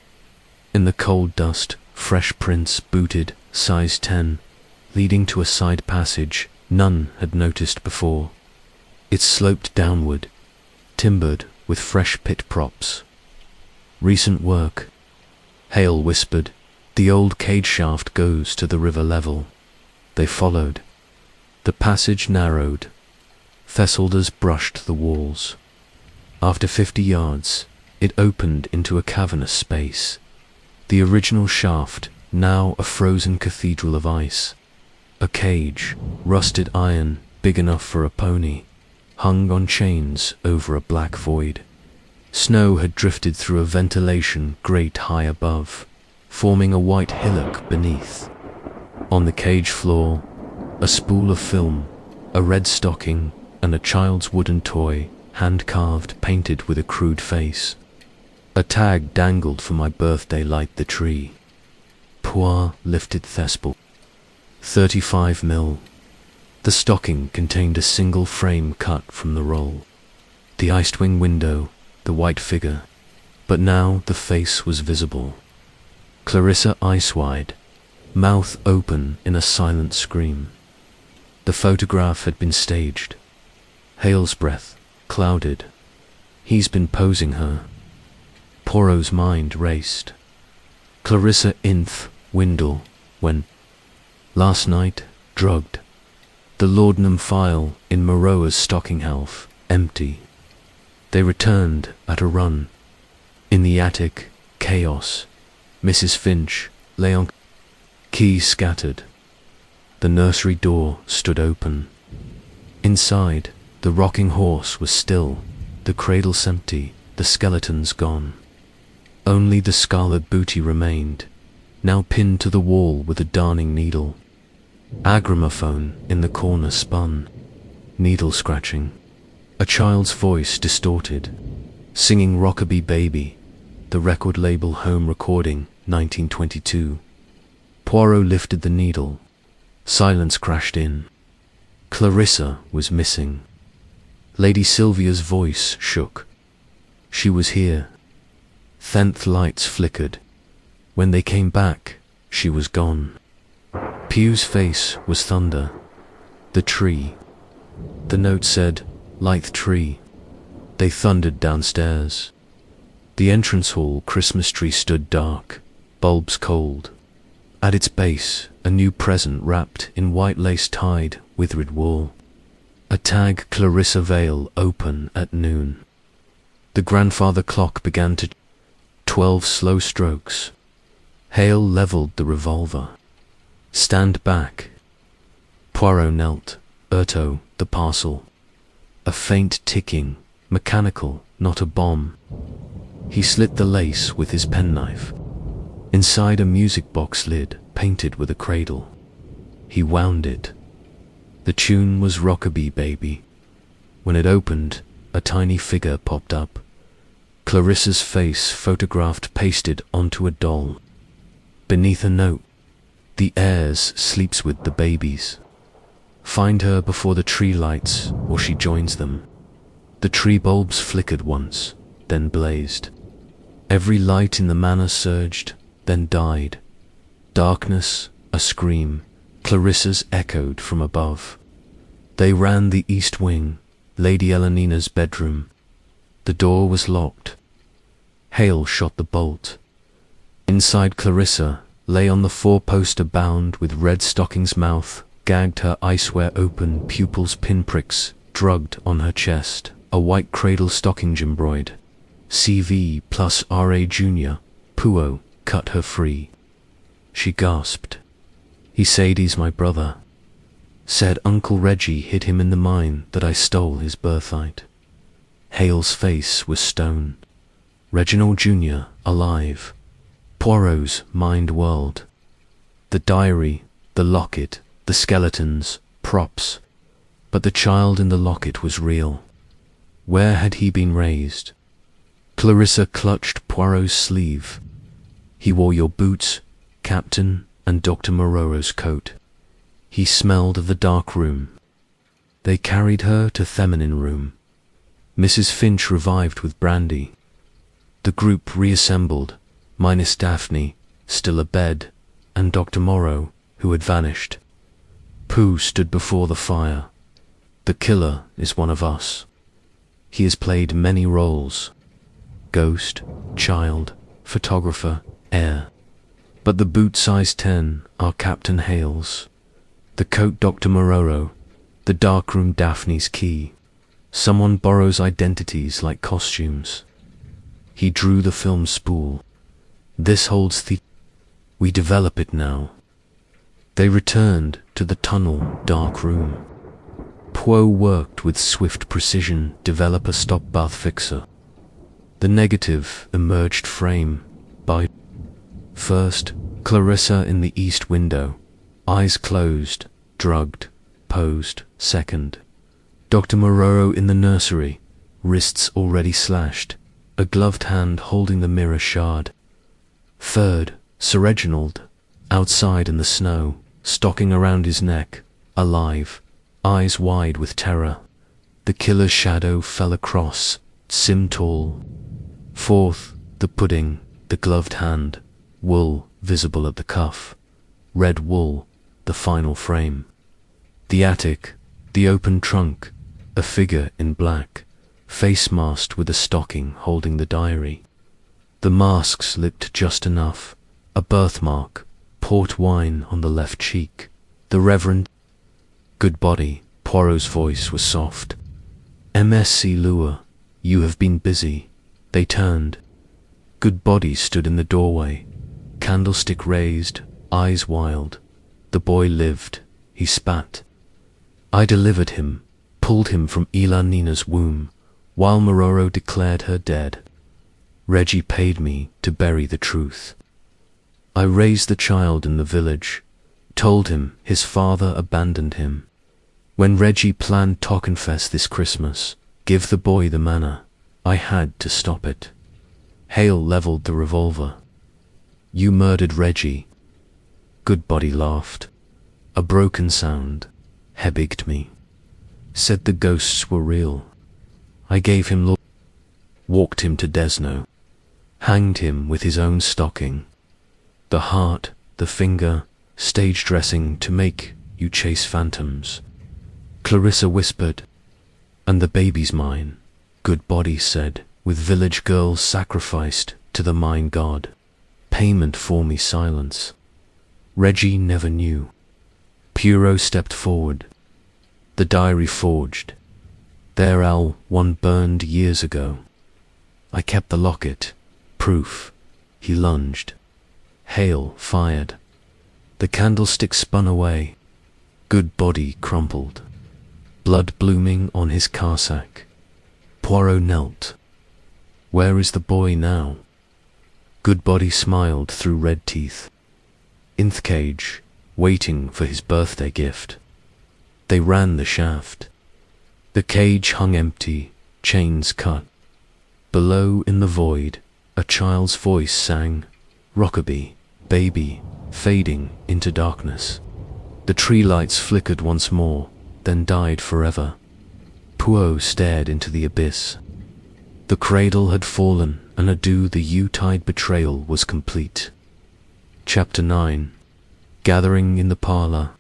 In the cold dust, fresh prints booted, size 10, leading to a side passage none had noticed before. It sloped downward, timbered with fresh pit props. Recent work. Hale whispered, the old cage shaft goes to the river level. They followed. The passage narrowed. Thesselders brushed the walls. After 50 yards, it opened into a cavernous space. The original shaft, now a frozen cathedral of ice. A cage, rusted iron, big enough for a pony, hung on chains over a black void. Snow had drifted through a ventilation grate high above, forming a white hillock beneath. On the cage floor, a spool of film, a red stocking, and a child's wooden toy, hand-carved, painted with a crude face. A tag dangled for my birthday, light the tree. Poir lifted Thespel. 35 mil. The stocking contained a single frame cut from the roll. The iced wing window, the white figure. But now the face was visible. Clarissa eyes wide, mouth open in a silent scream. The photograph had been staged. Hale's breath clouded. He's been posing her. Poirot's mind raced. Clarissa inth Windle, when last night, drugged. The laudanum phial in Moreau's stocking half, empty. They returned at a run. In the attic, chaos. Mrs. Finch lay on keys scattered. The nursery door stood open. Inside, the rocking horse was still, the cradles empty, the skeletons gone. Only the scarlet booty remained, now pinned to the wall with a darning needle. A gramophone in the corner spun, needle scratching. A child's voice distorted, singing Rockaby Baby, the record label home recording, 1922. Poirot lifted the needle. Silence crashed in. Clarissa was missing. Lady Sylvia's voice shook. She was here. Tenth lights flickered. When they came back, she was gone. Pugh's face was thunder. The tree. The note said, "Lithe tree." They thundered downstairs. The entrance hall Christmas tree stood dark, bulbs cold. At its base, a new present wrapped in white lace tied withered wool. A tag Clarissa Vale open at noon. The grandfather clock began to 12 slow strokes. Hale levelled the revolver. Stand back. Poirot knelt. Erto, the parcel. A faint ticking, mechanical, not a bomb. He slit the lace with his penknife. Inside a music box lid, painted with a cradle. He wound it. The tune was Rockaby Baby. When it opened, a tiny figure popped up. Clarissa's face photographed pasted onto a doll. Beneath a note, "The heirs sleeps with the babies. Find her before the tree lights, or she joins them." The tree bulbs flickered once, then blazed. Every light in the manor surged, then died. Darkness, a scream, Clarissa's echoed from above. They ran the east wing, Lady Elenina's bedroom. The door was locked. Hale shot the bolt. Inside, Clarissa lay on the four-poster bound with red stockings mouth, gagged, her eyeswear open, pupils pinpricks, drugged on her chest, a white cradle stocking embroidered. CV plus RA Junior, Poirot, cut her free. She gasped. "He said he's my brother. Said Uncle Reggie hid him in the mine that I stole his birthright." Hale's face was stone. Reginald Jr. alive. Poirot's mind whirled. The diary, the locket, the skeletons, props. But the child in the locket was real. Where had he been raised? Clarissa clutched Poirot's sleeve. "He wore your boots, Captain, and Dr. Moreau's coat. He smelled of the dark room." They carried her to feminine room. Mrs. Finch revived with brandy. The group reassembled, minus Daphne, still abed, and Dr. Moreau, who had vanished. Pooh stood before the fire. "The killer is one of us. He has played many roles. Ghost, child, photographer, heir. But the boot size 10 are Captain Hale's. The coat Dr. Moreau, the darkroom Daphne's key. Someone borrows identities like costumes." He drew the film spool. "This holds the... We develop it now." They returned to the tunnel dark room. Poirot worked with swift precision, develop a stop bath fixer. The negative emerged frame by first, Clarissa in the east window, eyes closed, drugged, posed. Second, Dr. Moreau in the nursery, wrists already slashed, a gloved hand holding the mirror shard. Third, Sir Reginald, outside in the snow, stocking around his neck, alive, eyes wide with terror. The killer's shadow fell across, sim tall. Fourth, The pudding, the gloved hand, wool visible at the cuff, red wool, the final frame. The attic, the open trunk, a figure in black, face masked with a stocking holding the diary. The masks lipped just enough, a birthmark, port wine on the left cheek. The Reverend Goodbody, Poirot's voice was soft. MSC Lure, you have been busy. They turned. Goodbody stood in the doorway, candlestick raised, eyes wild. The boy lived, he spat. I delivered him, pulled him from Ela Nina's womb, while Mororo declared her dead. Reggie paid me to bury the truth. I raised the child in the village, told him his father abandoned him. When Reggie planned Tockenfest this Christmas, give the boy the manna, I had to stop it. Hale leveled the revolver. You murdered Reggie. Goodbody laughed. A broken sound, hebigged me. Said the ghosts were real. I gave him walked him to Desno, hanged him with his own stocking. The heart, the finger, stage dressing to make you chase phantoms. Clarissa whispered, and the baby's mine, Goodbody said, with village girls sacrificed to the mine god. Payment for me silence. Reggie never knew. Poirot stepped forward. The diary forged. There Al, one burned years ago. I kept the locket. Proof. He lunged. Hale fired. The candlestick spun away. Goodbody crumpled. Blood blooming on his carsack. Poirot knelt. Where is the boy now? Goodbody smiled through red teeth. In the cage, waiting for his birthday gift. They ran the shaft. The cage hung empty, chains cut. Below in the void, a child's voice sang, Rockaby, baby, fading into darkness. The tree lights flickered once more, then died forever. Poirot stared into the abyss. The cradle had fallen, and adieu the Yuletide betrayal was complete. Chapter 9. Gathering in the parlour.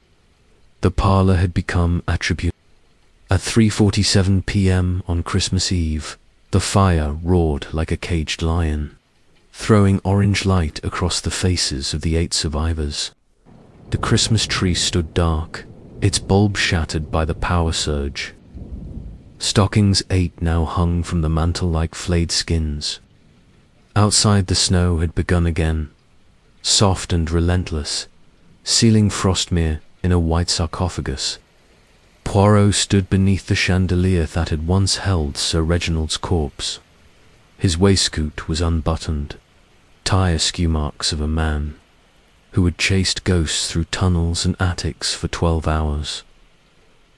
The parlour had become attribute. At 3:47 p.m. on Christmas Eve, the fire roared like a caged lion, throwing orange light across the faces of the 8 survivors. The Christmas tree stood dark, its bulb shattered by the power surge. Stockings 8 now hung from the mantle like flayed skins. Outside the snow had begun again, soft and relentless, sealing Frostmere in a white sarcophagus. Poirot stood beneath the chandelier that had once held Sir Reginald's corpse. His waistcoat was unbuttoned, tire skew marks of a man who had chased ghosts through tunnels and attics for 12 hours.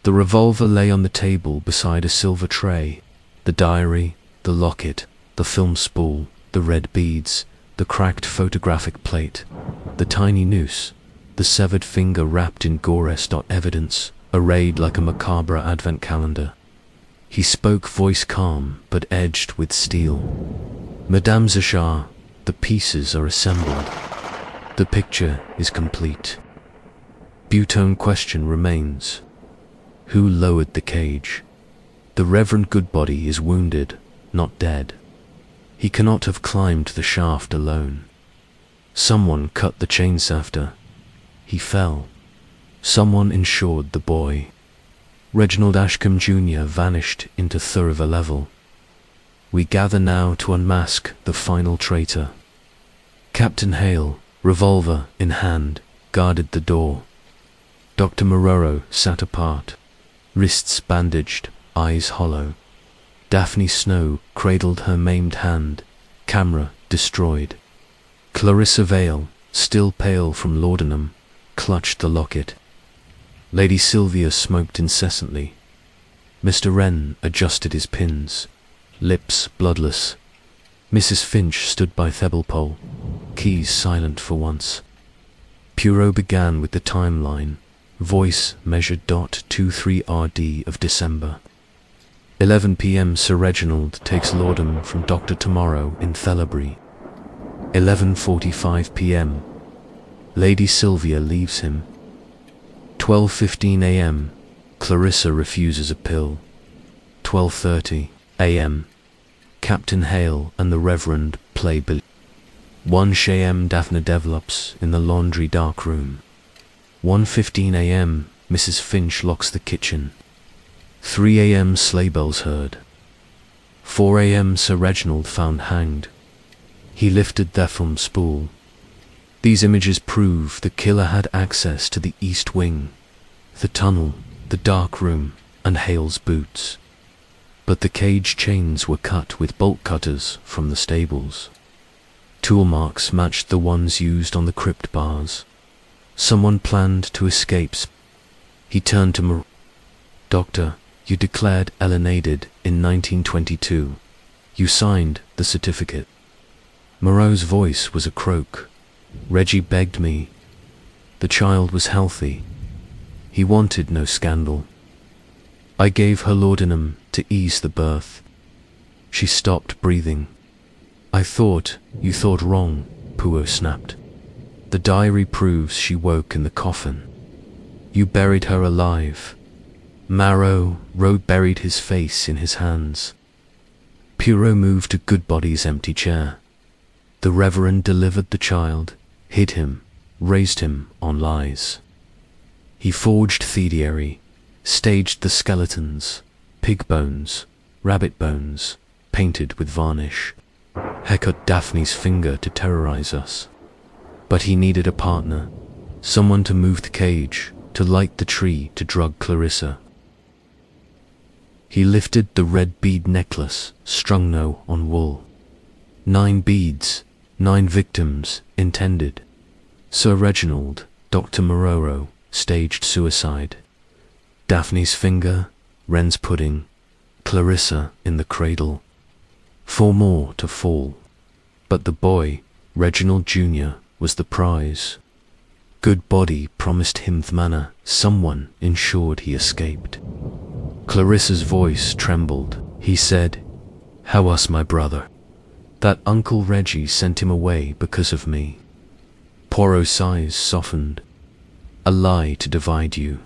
The revolver lay on the table beside a silver tray, the diary, the locket, the film spool, the red beads, the cracked photographic plate, the tiny noose, the severed finger wrapped in Gores. Evidence, arrayed like a macabre advent calendar. He spoke, voice calm but edged with steel. Madame Zachar, the pieces are assembled. The picture is complete. Butone question remains. Who lowered the cage? The Reverend Goodbody is wounded, not dead. He cannot have climbed the shaft alone. Someone cut the chainsafter. He fell. Someone insured the boy. Reginald Ashcombe Jr. vanished into Thurver level. We gather now to unmask the final traitor. Captain Hale, revolver in hand, guarded the door. Dr. Mororo sat apart, wrists bandaged, eyes hollow. Daphne Snow cradled her maimed hand, camera destroyed. Clarissa Vale, still pale from laudanum, clutched the locket. Lady Sylvia smoked incessantly. Mr. Wren adjusted his pins, lips bloodless. Mrs. Finch stood by Thebelpole, keys silent for once. Poirot began with the timeline, voice measured .23 RD of December. 11 p.m. Sir Reginald takes laudanum from Dr. Tomorrow in Thelabury. 11:45 p.m. Lady Sylvia leaves him. 12:15 a.m. Clarissa refuses a pill. 12:30 a.m. Captain Hale and the Reverend play billiards. 1 a.m. Daphne develops in the laundry dark room. 1:15 a.m. Mrs. Finch locks the kitchen. 3 a.m. sleigh bells heard. 4 a.m. Sir Reginald found hanged. He lifted there from spool. These images prove the killer had access to the east wing, the tunnel, the dark room, and Hale's boots. But the cage chains were cut with bolt cutters from the stables. Tool marks matched the ones used on the crypt bars. Someone planned to escape. He turned to Moreau. Doctor, you declared Ellen aided in 1922. You signed the certificate. Moreau's voice was a croak. Reggie begged me. The child was healthy. He wanted no scandal. I gave her laudanum to ease the birth. She stopped breathing. I thought you thought wrong, Poirot snapped. The diary proves she woke in the coffin. You buried her alive. Moreau buried his face in his hands. Poirot moved to Goodbody's empty chair. The Reverend delivered the child, hid him, raised him on lies. He forged thievery, staged the skeletons, pig bones, rabbit bones, painted with varnish. Haircut Daphne's finger to terrorize us. But he needed a partner, someone to move the cage, to light the tree, to drug Clarissa. He lifted the red bead necklace, strung now on wool. 9 beads, 9 victims intended. Sir Reginald, Dr. Moreau, staged suicide. Daphne's finger, Wren's pudding, Clarissa in the cradle. 4 more to fall. But the boy, Reginald Jr., was the prize. Goodbody promised him the manor. Someone ensured he escaped. Clarissa's voice trembled. He said, "How was my brother? That Uncle Reggie sent him away because of me." Poirot's eyes softened. A lie to divide you.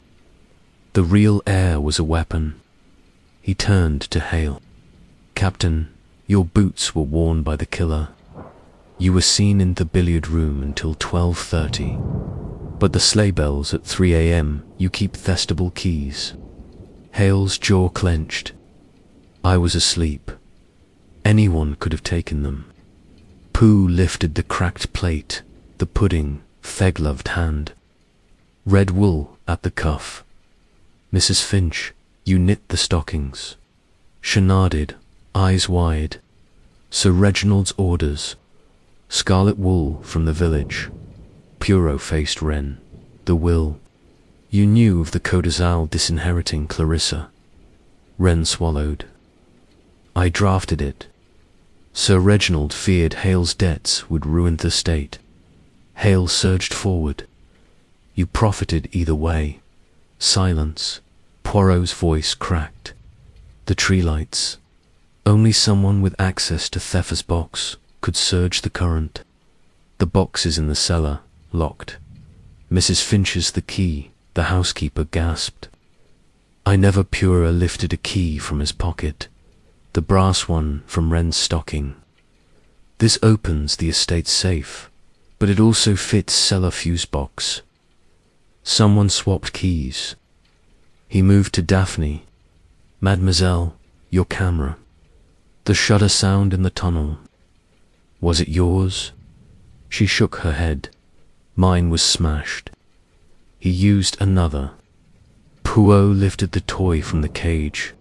The real heir was a weapon. He turned to Hale. "Captain, your boots were worn by the killer. You were seen in the billiard room until 12:30. But the sleigh bells at 3 a.m. you keep vestibule keys." Hale's jaw clenched. I was asleep. Anyone could have taken them. Pooh lifted the cracked plate, the pudding, feg-loved hand. Red wool at the cuff. "Mrs. Finch, you knit the stockings." She nodded, eyes wide. Sir Reginald's orders. Scarlet wool from the village. Poirot faced Wren. The will. You knew of the Codazal disinheriting Clarissa. Wren swallowed. I drafted it. Sir Reginald feared Hale's debts would ruin the state. Hale surged forward. You profited either way. Silence. Poirot's voice cracked. The tree lights. Only someone with access to Theffer's box could surge the current. The box is in the cellar, locked. Mrs. Finch's the key, the housekeeper gasped. I never Poirot lifted a key from his pocket, the brass one from Wren's stocking. This opens the estate safe, but it also fits cellar fuse box. Someone swapped keys. He moved to Daphne. Mademoiselle, your camera. The shutter sound in the tunnel. Was it yours? She shook her head. Mine was smashed. He used another. Poirot lifted the toy from the cage.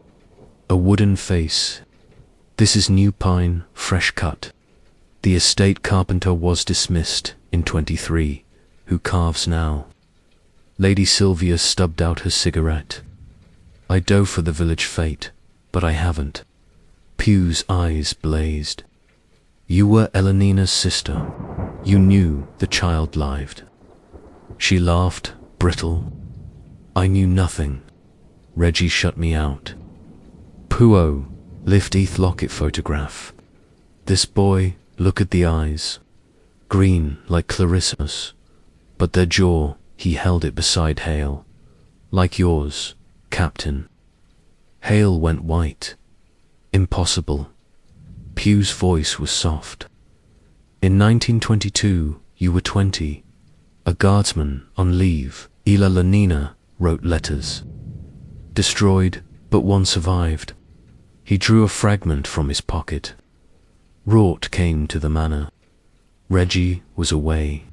A wooden face. This is new pine, fresh cut. The estate carpenter was dismissed in 23. Who carves now? Lady Sylvia stubbed out her cigarette. I dove for the village fete, but I haven't. Pugh's eyes blazed. You were Elenina's sister. You knew the child lived. She laughed, brittle. I knew nothing. Reggie shut me out. Poirot, lift Eth Locket photograph. This boy, look at the eyes. green like Clarissa's, but their jaw, he held it beside Hale. Like yours, Captain. Hale went white. Impossible. Pugh's voice was soft. In 1922, you were 20. A guardsman on leave, Ila Lanina, wrote letters. Destroyed, but one survived. He drew a fragment from his pocket. Rort came to the manor. Reggie was away.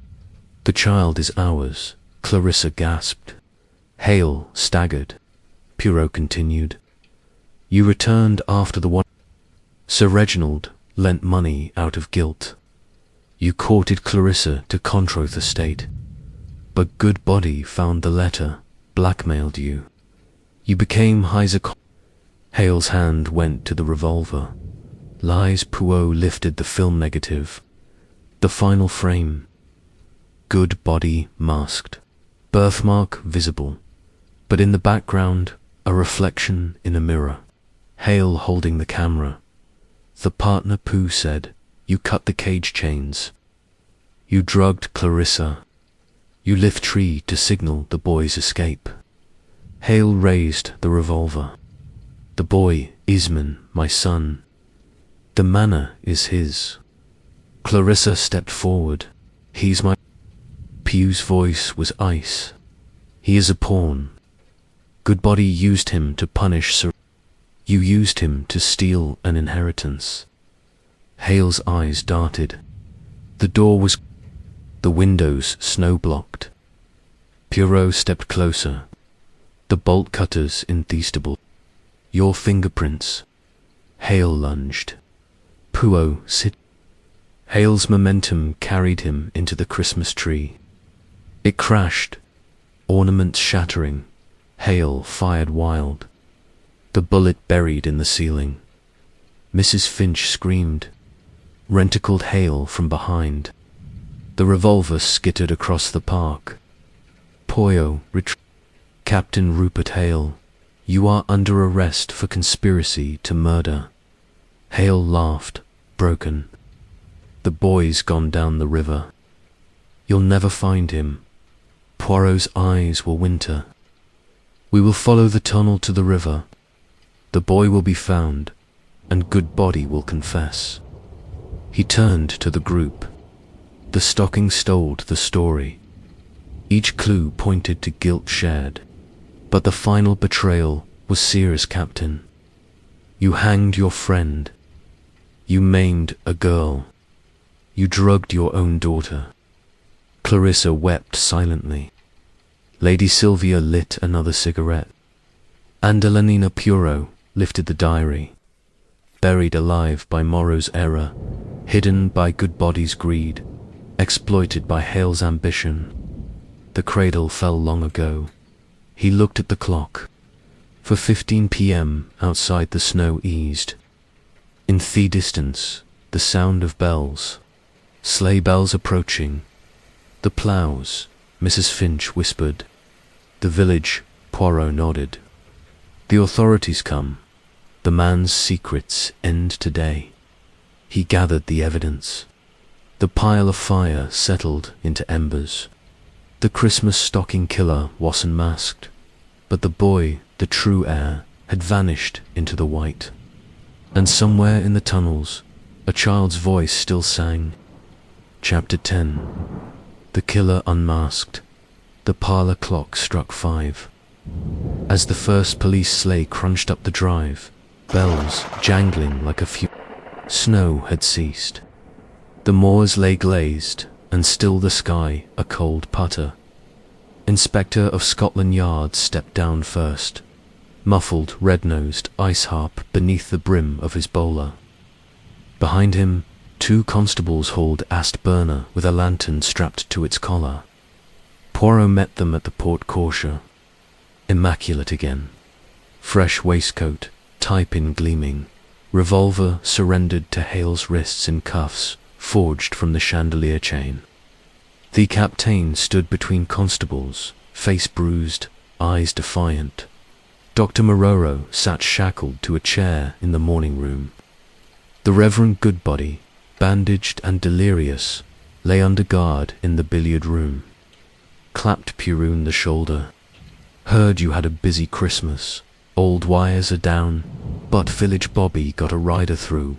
The child is ours, Clarissa gasped. Hale staggered. Poirot continued. You returned after the one. Sir Reginald lent money out of guilt. You courted Clarissa to Controth Estate. But Goodbody found the letter, blackmailed you. You became Heiser. Hale's hand went to the revolver. Lies Poirot lifted the film negative. The final frame. Goodbody masked. Birthmark visible. But in the background, a reflection in a mirror. Hale holding the camera. The partner Poe said, you cut the cage chains. You drugged Clarissa. You lift tree to signal the boy's escape. Hale raised the revolver. The boy, Isman, my son. The manor is his. Clarissa stepped forward. He's my... Pugh's voice was ice. He is a pawn. Goodbody used him to punish Sir... You used him to steal an inheritance. Hale's eyes darted. The door was... The windows snow-blocked. Poirot stepped closer. The bolt cutters in Theastable. Your fingerprints. Hale lunged. Poirot, sit. Hale's momentum carried him into the Christmas tree. It crashed, ornaments shattering. Hale fired wild. The bullet buried in the ceiling. Mrs. Finch screamed. Renticled Hale from behind. The revolver skittered across the park. Poirot Captain Rupert Hale, you are under arrest for conspiracy to murder. Hale laughed, broken. The boy's gone down the river. You'll never find him. Poirot's eyes were winter. We will follow the tunnel to the river. The boy will be found, and Goodbody will confess. He turned to the group. The stockings told the story. Each clue pointed to guilt shared, but the final betrayal was Sears, Captain. You hanged your friend. You maimed a girl. You drugged your own daughter. Clarissa wept silently. Lady Sylvia lit another cigarette. Andelanina Poirot lifted the diary. Buried alive by Moreau's error, hidden by Goodbody's greed, exploited by Hale's ambition. The cradle fell long ago. He looked at the clock. For 15 p.m. outside the snow eased. In the distance, the sound of bells. Sleigh bells approaching. The ploughs, Mrs. Finch whispered. The village, Poirot nodded. The authorities come. The man's secrets end today. He gathered the evidence. The pile of fire settled into embers. The Christmas stocking killer wasn't masked, but the boy, the true heir, had vanished into the white. And somewhere in the tunnels, a child's voice still sang. Chapter 10. The killer unmasked. The parlour clock struck 5. As the first police sleigh crunched up the drive, bells jangling like a few... Snow had ceased. The moors lay glazed, and still the sky a cold putter. Inspector of Scotland Yard stepped down first, muffled, red-nosed ice harp beneath the brim of his bowler. Behind him, 2 constables hauled Ast Burner with a lantern strapped to its collar. Poirot met them at the port cocher. Immaculate again. Fresh waistcoat, tie-pin gleaming, revolver surrendered to Hale's wrists in cuffs forged from the chandelier chain. The captain stood between constables, face bruised, eyes defiant. Dr. Maroro sat shackled to a chair in the morning room. The Reverend Goodbody, bandaged and delirious, lay under guard in the billiard room. Clapped Puroon the shoulder. Heard you had a busy Christmas. Old wires are down, but village Bobby got a rider through.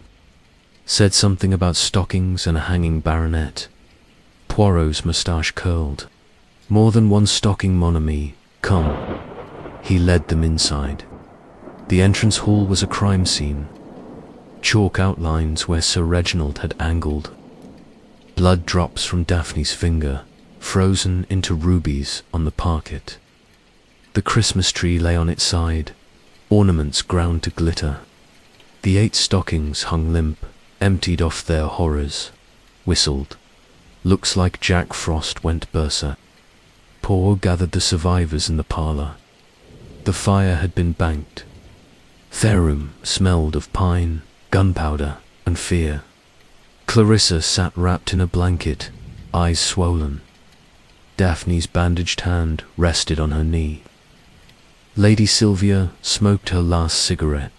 Said something about stockings and a hanging baronet. Poirot's moustache curled. More than one stocking, mon ami, come. He led them inside. The entrance hall was a crime scene. Chalk outlines where Sir Reginald had angled. Blood drops from Daphne's finger, frozen into rubies on the parquet. The Christmas tree lay on its side, ornaments ground to glitter. The 8 stockings hung limp, emptied off their horrors, whistled. Looks like Jack Frost went berserk. Poirot gathered the survivors in the parlour. The fire had been banked. Their room smelled of pine, gunpowder, and fear. Clarissa sat wrapped in a blanket, eyes swollen. Daphne's bandaged hand rested on her knee. Lady Sylvia smoked her last cigarette.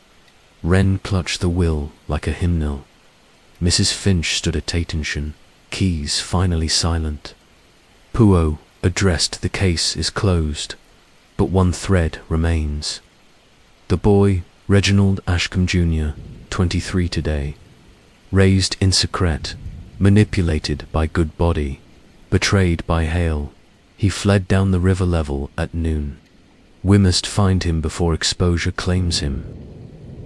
Wren clutched the will like a hymnal. Mrs. Finch stood at attention, keys finally silent. Poirot addressed the case is closed, but one thread remains. The boy, Reginald Ashcombe Jr., 23 today, raised in secret, manipulated by good body, betrayed by Hale, he fled down the river level at noon. We must find him before exposure claims him.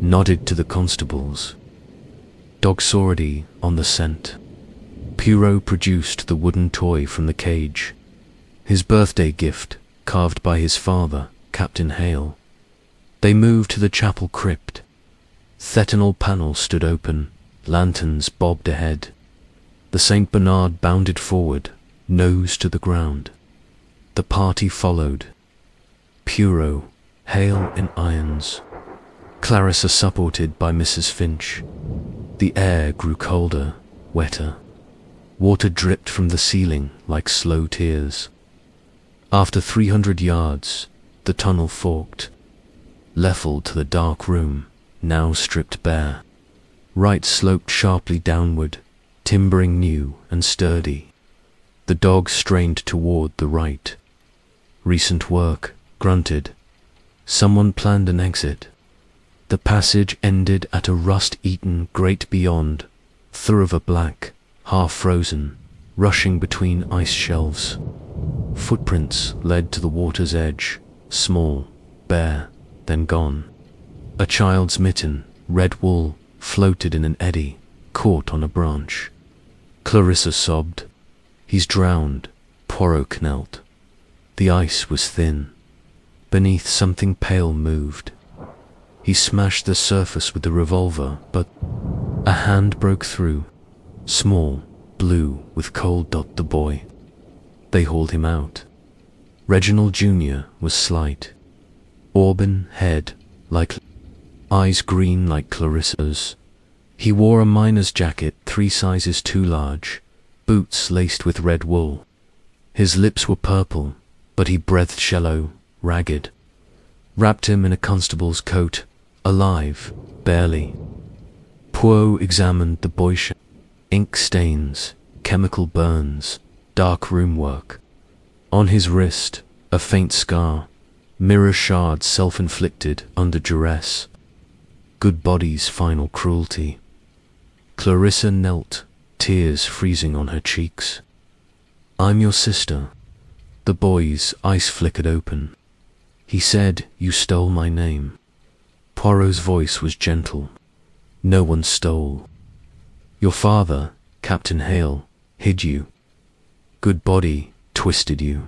Nodded to the constables. Dogsauridie on the scent. Poirot produced the wooden toy from the cage. His birthday gift, carved by his father, Captain Hale. They moved to the chapel crypt. Thetinal panels stood open, lanterns bobbed ahead. The Saint Bernard bounded forward, nose to the ground. The party followed. Poirot, Hale in irons. Clarissa supported by Mrs. Finch. The air grew colder, wetter. Water dripped from the ceiling like slow tears. After 300 yards, the tunnel forked, leveled to the dark room, now stripped bare. Right sloped sharply downward, timbering new and sturdy. The dog strained toward the right. Recent work, grunted. Someone planned an exit. The passage ended at a rust-eaten grate beyond, thoroughfare black, half-frozen, rushing between ice shelves. Footprints led to the water's edge, small, bare, then gone. A child's mitten, red wool, floated in an eddy, caught on a branch. Clarissa sobbed. He's drowned, Poirot knelt. The ice was thin. Beneath something pale moved. He smashed the surface with the revolver, but a hand broke through. Small, blue, with cold dot the boy. They hauled him out. Reginald Jr. was slight. Auburn head, like eyes green like Clarissa's. He wore a miner's jacket 3 sizes too large, boots laced with red wool. His lips were purple, but he breathed shallow, ragged. Wrapped him in a constable's coat, alive, barely. Poirot examined the boy. Ink stains, chemical burns, dark room work. On his wrist, a faint scar, mirror shards self-inflicted under duress. Good body's final cruelty. Clarissa knelt, tears freezing on her cheeks. I'm your sister. The boy's eyes flickered open. He said, you stole my name. Poirot's voice was gentle. No one stole. Your father, Captain Hale, hid you. Good body twisted you.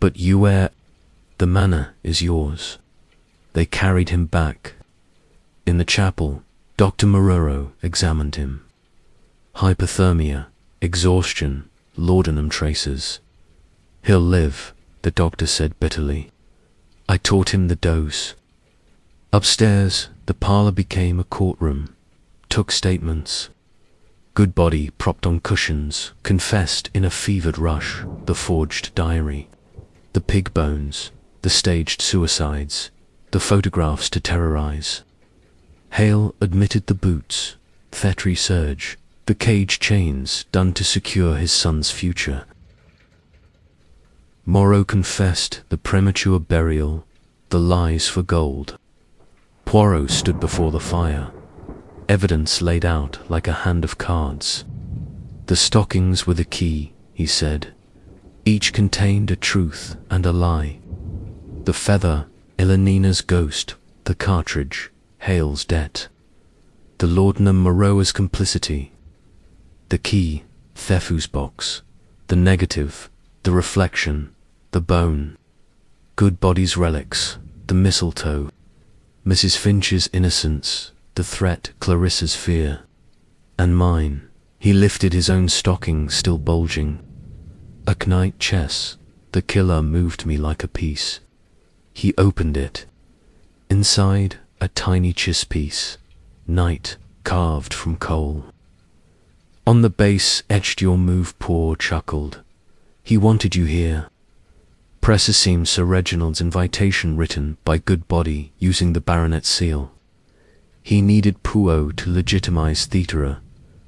But you were... The manor is yours. They carried him back. In the chapel, Dr. Morero examined him. Hypothermia, exhaustion, laudanum traces. He'll live, the doctor said bitterly. I taught him the dose. Upstairs, the parlour became a courtroom. Took statements. Good body propped on cushions, confessed in a fevered rush the forged diary. The pig bones, the staged suicides, the photographs to terrorize. Hale admitted the boots, Thetry surge, the cage chains done to secure his son's future. Moreau confessed the premature burial, the lies for gold. Poirot stood before the fire, evidence laid out like a hand of cards. The stockings were the key, he said. Each contained a truth and a lie. The feather, Elenina's ghost; the cartridge, Hale's debt. The laudanum, Moreau's complicity. The key, Thefu's box. The negative, the reflection, the bone. Goodbody's relics, the mistletoe. Mrs. Finch's innocence, the threat, Clarissa's fear. And mine. He lifted his own stocking, still bulging. A knight chess, the killer moved me like a piece. He opened it. Inside, a tiny chess piece, knight, carved from coal. On the base etched your move, Poor chuckled. He wanted you here. Presser seemed Sir Reginald's invitation written by Goodbody using the baronet's seal. He needed Poirot to legitimize Thedora,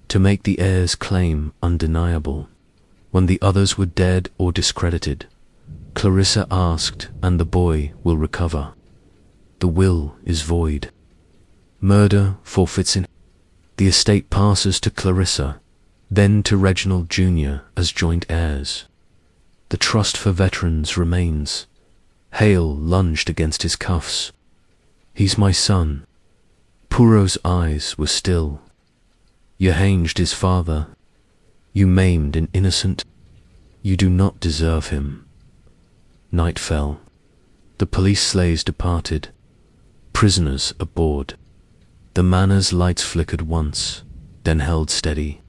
to make the heir's claim undeniable. When the others were dead or discredited, Clarissa asked, and the boy will recover. The will is void. Murder forfeits in. The estate passes to Clarissa, then to Reginald Jr. as joint heirs. The trust for veterans remains. Hale lunged against his cuffs. He's my son. Poirot's eyes were still. You hanged his father. You maimed an innocent. You do not deserve him. Night fell. The police sleighs departed. Prisoners aboard. The manor's lights flickered once, then held steady.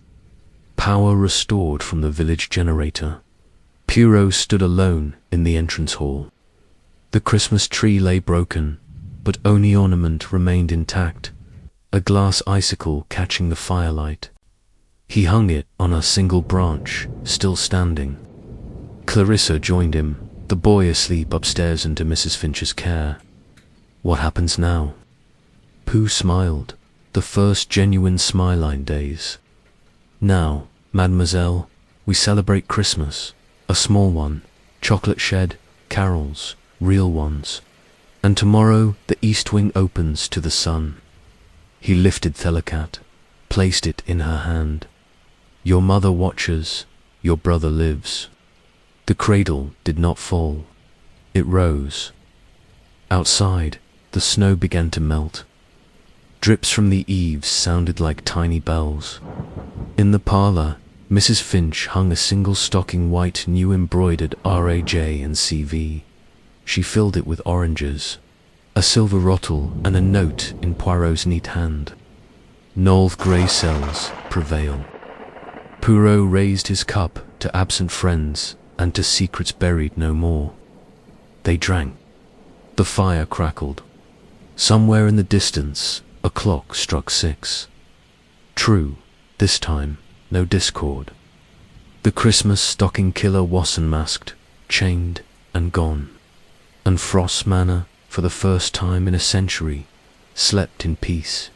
Power restored from the village generator. Poirot stood alone in the entrance hall. The Christmas tree lay broken, but only ornament remained intact, a glass icicle catching the firelight. He hung it on a single branch, still standing. Clarissa joined him, the boy asleep upstairs into Mrs. Finch's care. What happens now? Pooh smiled, the first genuine Smiline days. Now, mademoiselle, we celebrate Christmas. A small one, chocolate shed, carols, real ones. And tomorrow the east wing opens to the sun. He lifted Thelicat, placed it in her hand. Your mother watches, your brother lives. The cradle did not fall. It rose. Outside, the snow began to melt. Drips from the eaves sounded like tiny bells. In the parlor, Mrs. Finch hung a single stocking, white, new embroidered RAJ and CV. She filled it with oranges, a silver rottle and a note in Poirot's neat hand. Nolth grey cells prevail. Poirot raised his cup to absent friends and to secrets buried no more. They drank. The fire crackled. Somewhere in the distance, a clock struck 6. True, this time, no discord. The Christmas stocking killer was unmasked, chained, and gone. And Frost's manor, for the first time in a century, slept in peace.